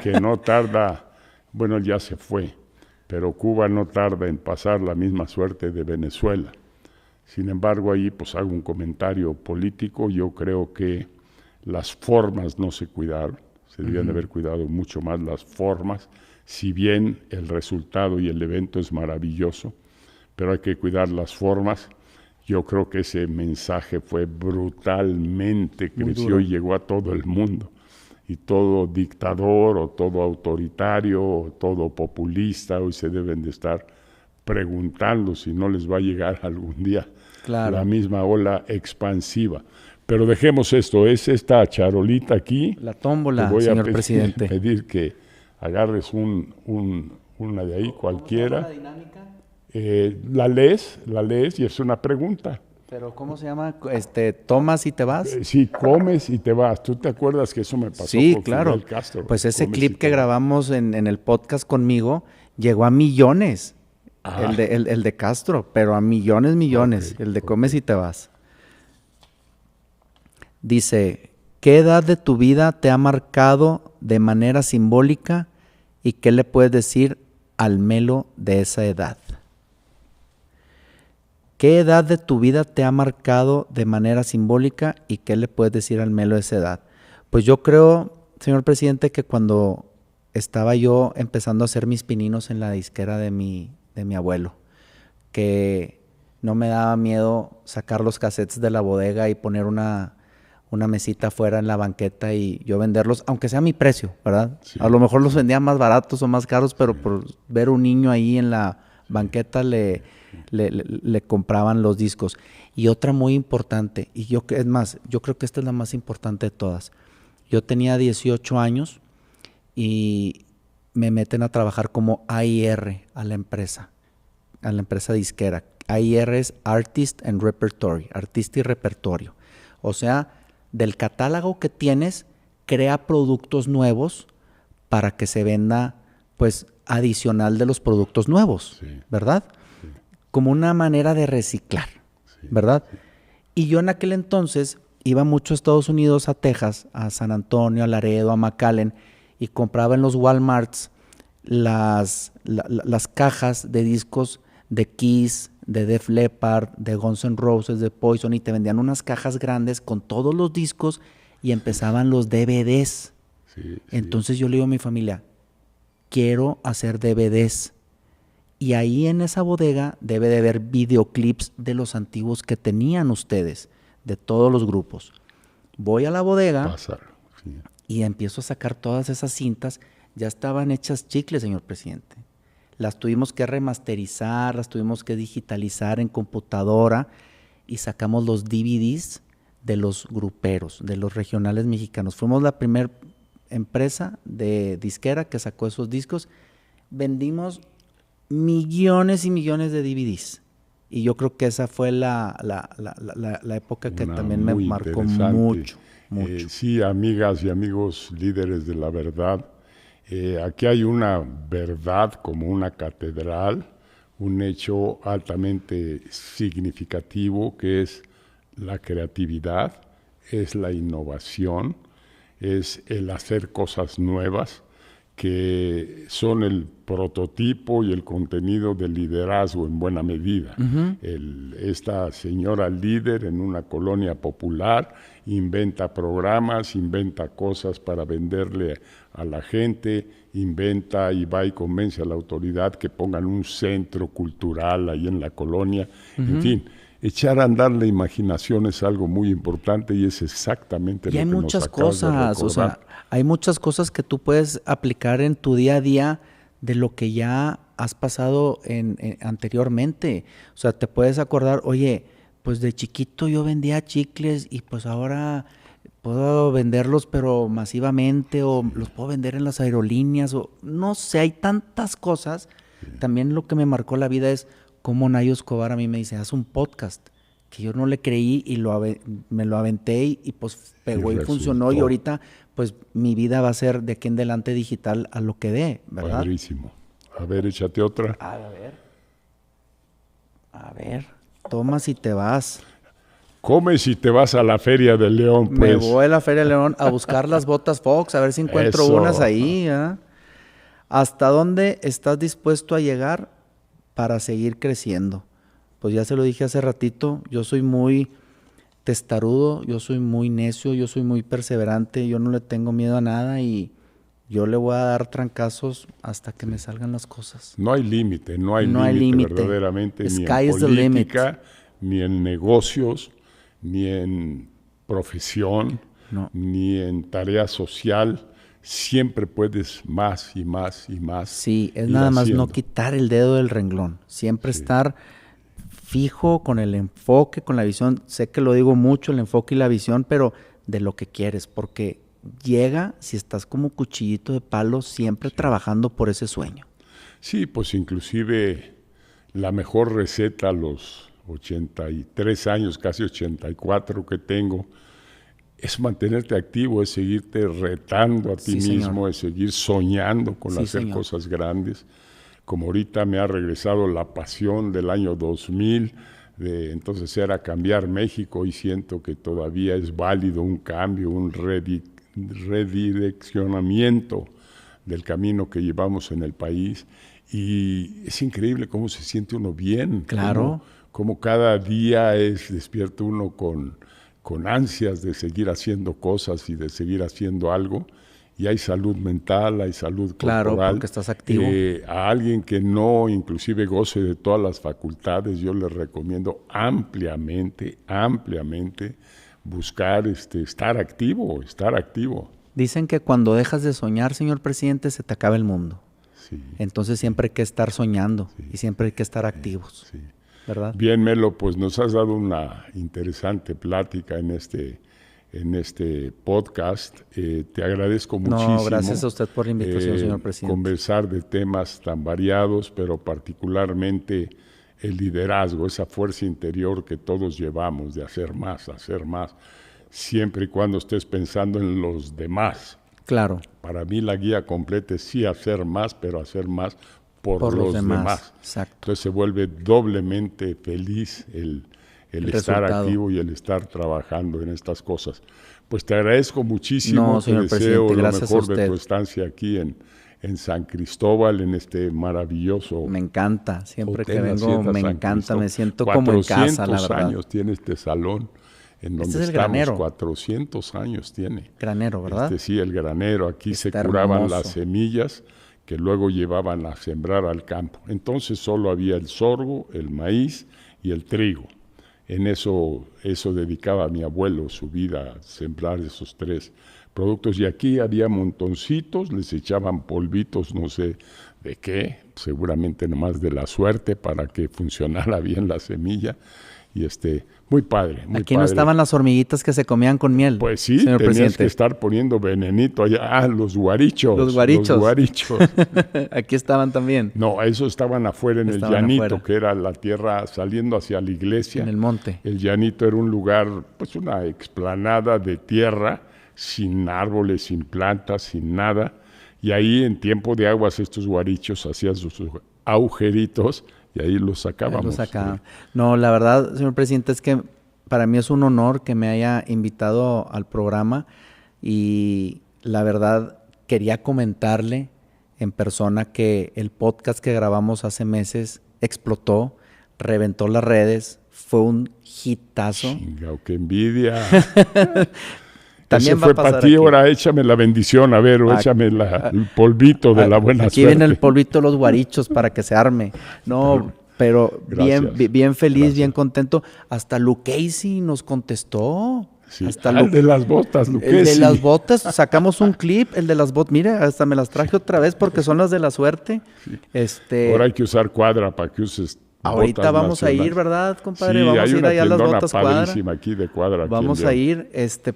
que no tarda, bueno, ya se fue, pero Cuba no tarda en pasar la misma suerte de Venezuela. Sin embargo, ahí pues hago un comentario político. Yo creo que las formas no se cuidaron, se debían de haber cuidado mucho más las formas, si bien el resultado y el evento es maravilloso, pero hay que cuidar las formas. Yo creo que ese mensaje fue brutalmente, creció y llegó a todo el mundo. Y todo dictador o todo autoritario o todo populista hoy se deben de estar preguntando si no les va a llegar algún día la misma ola expansiva. Pero dejemos esto, es esta charolita aquí. La tómbola, señor presidente. Pedir que agarres una de ahí, cualquiera. ¿Cómo se llama la dinámica? La lees y es una pregunta. ¿Pero cómo se llama? ¿Tomas y te vas? Sí, comes y te vas. ¿Tú te acuerdas que eso me pasó sí, con claro. Fidel Castro? Pues ese clip que grabamos en el podcast conmigo llegó a millones. El de Castro, pero a millones. El de comes y te vas. Dice, ¿qué edad de tu vida te ha marcado de manera simbólica y qué le puedes decir al Melo de esa edad? ¿Qué edad de tu vida te ha marcado de manera simbólica y qué le puedes decir al Melo de esa edad? Pues yo creo, señor presidente, que cuando estaba yo empezando a hacer mis pininos en la disquera de mi abuelo, que no me daba miedo sacar los cassettes de la bodega y poner una mesita afuera en la banqueta y yo venderlos, aunque sea a mi precio, ¿verdad? Sí. A lo mejor los vendía más baratos o más caros, pero por ver un niño ahí en la banqueta le le compraban los discos. Y otra muy importante, es más, yo creo que esta es la más importante de todas. Yo tenía 18 años y me meten a trabajar como AIR a la empresa disquera. AIR es Artist and Repertory, artista y repertorio. O sea, del catálogo que tienes, crea productos nuevos para que se venda, pues, adicional de los productos nuevos, sí, ¿verdad? Sí. Como una manera de reciclar, sí, ¿verdad? Sí. Y yo en aquel entonces iba mucho a Estados Unidos, a Texas, a San Antonio, a Laredo, a McAllen, y compraba en los Walmarts las cajas de discos de Kiss, de Def Leppard, de Guns N' Roses, de Poison, y te vendían unas cajas grandes con todos los discos y empezaban los DVDs. Sí, entonces yo le digo a mi familia, quiero hacer DVDs. Y ahí en esa bodega debe de haber videoclips de los antiguos que tenían ustedes, de todos los grupos. Voy a la bodega y empiezo a sacar todas esas cintas. Ya estaban hechas chicles, señor presidente. Las tuvimos que remasterizar, las tuvimos que digitalizar en computadora y sacamos los DVDs de los gruperos, de los regionales mexicanos. Fuimos la primera empresa de disquera que sacó esos discos. Vendimos millones y millones de DVDs. Y yo creo que esa fue la época que también me marcó mucho. Sí, amigas y amigos líderes de la verdad, aquí hay una verdad como una catedral, un hecho altamente significativo que es la creatividad, es la innovación, es el hacer cosas nuevas que son el prototipo y el contenido del liderazgo en buena medida. Uh-huh. Esta señora líder en una colonia popular inventa programas, inventa cosas para venderle a la gente, inventa y va y convence a la autoridad que pongan un centro cultural ahí en la colonia. Uh-huh. En fin, echar a andar la imaginación es algo muy importante y es exactamente lo que nos acabas de recordar. O sea, hay muchas cosas que tú puedes aplicar en tu día a día de lo que ya has pasado anteriormente. O sea, te puedes acordar, oye, pues de chiquito yo vendía chicles y pues ahora puedo venderlos pero masivamente, o los puedo vender en las aerolíneas, o no sé, hay tantas cosas. Sí. También lo que me marcó la vida es cómo Nayo Escobar a mí me dice, haz un podcast, que yo no le creí y me lo aventé y pues pegó y funcionó, y ahorita pues mi vida va a ser de aquí en adelante digital a lo que dé, ¿verdad? Padrísimo. A ver, échate otra. A ver, toma si te vas. Come si te vas a la Feria de León, pues. Me voy a la Feria de León a buscar las botas Fox, a ver si encuentro unas ahí. ¿Eh? ¿Hasta dónde estás dispuesto a llegar para seguir creciendo? Pues ya se lo dije hace ratito, yo soy muy testarudo, yo soy muy necio, yo soy muy perseverante, yo no le tengo miedo a nada y yo le voy a dar trancazos hasta que me salgan las cosas. No hay límite, no hay límite verdaderamente, ni en política, ni en negocios, ni en profesión, ni en tarea social. Siempre puedes más y más y más. Sí, es nada más no quitar el dedo del renglón, siempre estar fijo con el enfoque, con la visión. Sé que lo digo mucho, el enfoque y la visión, pero de lo que quieres, porque llega si estás como cuchillito de palo, siempre trabajando por ese sueño. Sí, pues inclusive la mejor receta a los 83 años, casi 84 que tengo, es mantenerte activo, es seguirte retando a ti mismo, es seguir soñando con hacer cosas grandes. Como ahorita me ha regresado la pasión del año 2000, entonces era cambiar México, y siento que todavía es válido un cambio, un redireccionamiento del camino que llevamos en el país. Y es increíble cómo se siente uno bien. Claro. Cómo cada día despierta uno con ansias de seguir haciendo cosas y de seguir haciendo algo. Y hay salud mental, hay salud corporal. Claro, porque estás activo. A alguien que no inclusive goce de todas las facultades, yo le recomiendo ampliamente buscar estar activo. Dicen que cuando dejas de soñar, señor presidente, se te acaba el mundo. Sí. Entonces siempre hay que estar soñando y siempre hay que estar activos. Sí. ¿verdad? Bien, Melo, pues nos has dado una interesante plática en este podcast. Te agradezco muchísimo. No, gracias a usted por la invitación, señor presidente. Conversar de temas tan variados, pero particularmente el liderazgo, esa fuerza interior que todos llevamos de hacer más, siempre y cuando estés pensando en los demás. Claro. Para mí la guía completa es sí hacer más, pero hacer más por los demás. Exacto. Entonces se vuelve doblemente feliz el estar activo y el estar trabajando en estas cosas. Pues te agradezco muchísimo, te deseo lo mejor de tu estancia aquí en San Cristóbal, en este maravilloso... Me encanta, siempre que vengo me encanta, me siento como en casa, la verdad. 400 años tiene este salón en donde estamos, granero. 400 años tiene. Granero, ¿verdad? Sí, el granero, aquí se curaban las semillas que luego llevaban a sembrar al campo. Entonces solo había el sorgo, el maíz y el trigo. En eso dedicaba a mi abuelo su vida, a sembrar esos 3 productos. Y aquí había montoncitos, les echaban polvitos, no sé de qué, seguramente nomás de la suerte para que funcionara bien la semilla. Y muy padre. Aquí no estaban las hormiguitas que se comían con miel. Pues sí, tenías presidente. Que estar poniendo venenito allá. Los guarichos. Los guarichos. Aquí estaban también. No, esos estaban afuera en el llanito, que era la tierra saliendo hacia la iglesia. En el monte. El llanito era un lugar, pues una explanada de tierra, sin árboles, sin plantas, sin nada. Y ahí en tiempo de aguas estos guarichos hacían sus agujeritos y ahí los sacábamos. No, la verdad, señor presidente, es que para mí es un honor que me haya invitado al programa y la verdad quería comentarle en persona que el podcast que grabamos hace meses explotó, reventó las redes, fue un hitazo. Chingao, qué envidia. También ese fue para ti, ahora échame la bendición, a ver, o échame el polvito de la buena aquí suerte. Aquí viene el polvito de los guarichos para que se arme. No, pero bien feliz, bien contento. Hasta Luke Casey nos contestó. Sí. Hasta el de las botas, Luke Casey. El de las botas, sacamos un clip, el de las botas. Mira, hasta me las traje otra vez porque son las de la suerte. Sí. Ahora hay que usar cuadra para que uses. Ahorita vamos a ir, ¿verdad, compadre? Sí, vamos hay a ir una allá a las botas padrísima aquí de cuadra. Vamos a ir,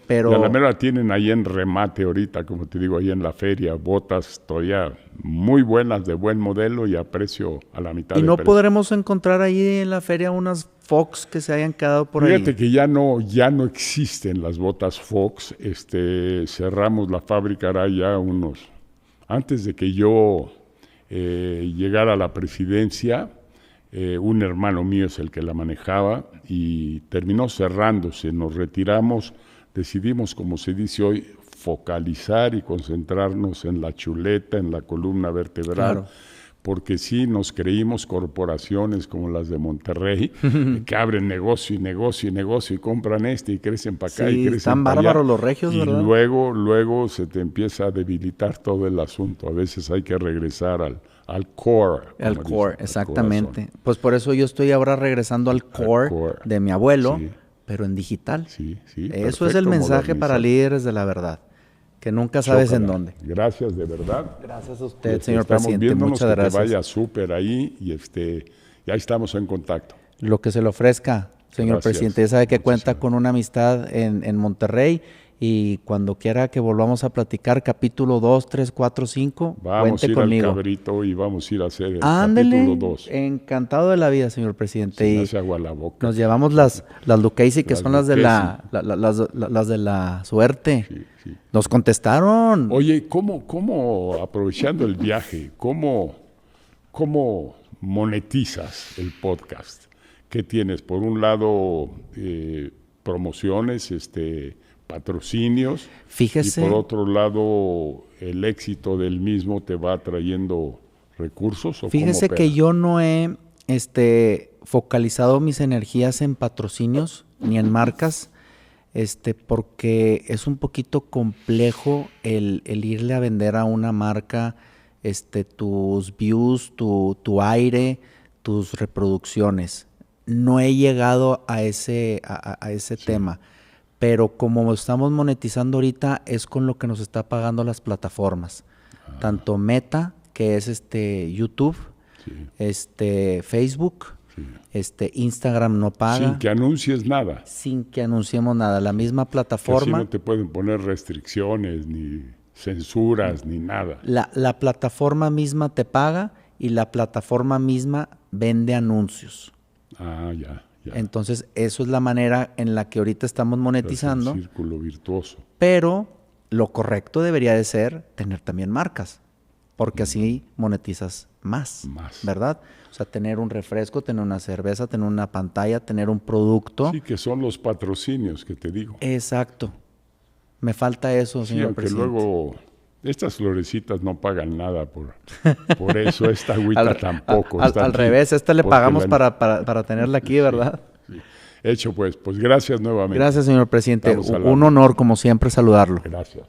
pero... Y a la mera tienen ahí en remate ahorita, como te digo, ahí en la feria, botas todavía muy buenas, de buen modelo y a precio a la mitad. ¿Y no podremos encontrar ahí en la feria unas Fox que se hayan quedado por ahí? Fíjate que ya no existen las botas Fox. Cerramos la fábrica hará ya antes de que yo llegara a la presidencia. Un hermano mío es el que la manejaba y terminó cerrándose. Nos retiramos, decidimos, como se dice hoy, focalizar y concentrarnos en la chuleta, en la columna vertebral, claro. Porque sí nos creímos corporaciones como las de Monterrey, que abren negocio y compran y crecen para acá y crecen están para bárbaros allá. Los regios, y ¿verdad? Luego se te empieza a debilitar todo el asunto. A veces hay que regresar al core. Al core, exactamente. Pues por eso yo estoy ahora regresando al core de mi abuelo, pero en digital. Sí, eso es el mensaje para líderes de la verdad, que nunca sabes en dónde. Gracias, de verdad. Gracias a usted, señor presidente. Muchas gracias. Que vaya súper ahí y ya estamos en contacto. Lo que se le ofrezca, señor presidente. Ya sabe que cuenta con una amistad en Monterrey. Y cuando quiera que volvamos a platicar, capítulo 2, 3, 4, 5, vamos cuente conmigo. Vamos a ir al Cabrito y vamos a ir a hacer el capítulo 2. Encantado de la vida, señor presidente. Se me hace agua la boca. Nos llevamos las Lucchesi, que son las de las de la suerte. Sí. Nos contestaron. Oye, ¿cómo aprovechando el viaje, cómo monetizas el podcast? ¿Qué tienes? Por un lado, promociones, patrocinios. Fíjese. Y por otro lado, el éxito del mismo te va trayendo recursos. ¿O fíjese que yo no he focalizado mis energías en patrocinios ni en marcas, porque es un poquito complejo el irle a vender a una marca tus views, tu aire, tus reproducciones. No he llegado a ese tema. Pero como estamos monetizando ahorita, es con lo que nos está pagando las plataformas. Tanto Meta, que es YouTube, Facebook, Instagram no paga. Sin que anuncies nada. Sin que anunciemos nada. La misma Que así plataforma. no te pueden poner restricciones, ni censuras, ni nada. La plataforma misma te paga y la plataforma misma vende anuncios. Ah, ya. Entonces, eso es la manera en la que ahorita estamos monetizando. Es un círculo virtuoso. Pero lo correcto debería de ser tener también marcas, porque así monetizas más, ¿verdad? O sea, tener un refresco, tener una cerveza, tener una pantalla, tener un producto. Sí, que son los patrocinios que te digo. Exacto. Me falta eso, Sí, señor aunque presidente. luego estas florecitas no pagan nada por eso, esta agüita tampoco. Al revés, le pagamos para tenerla aquí, ¿verdad? Sí. Hecho pues gracias nuevamente. Gracias, señor presidente. Un honor, como siempre, saludarlo. Gracias.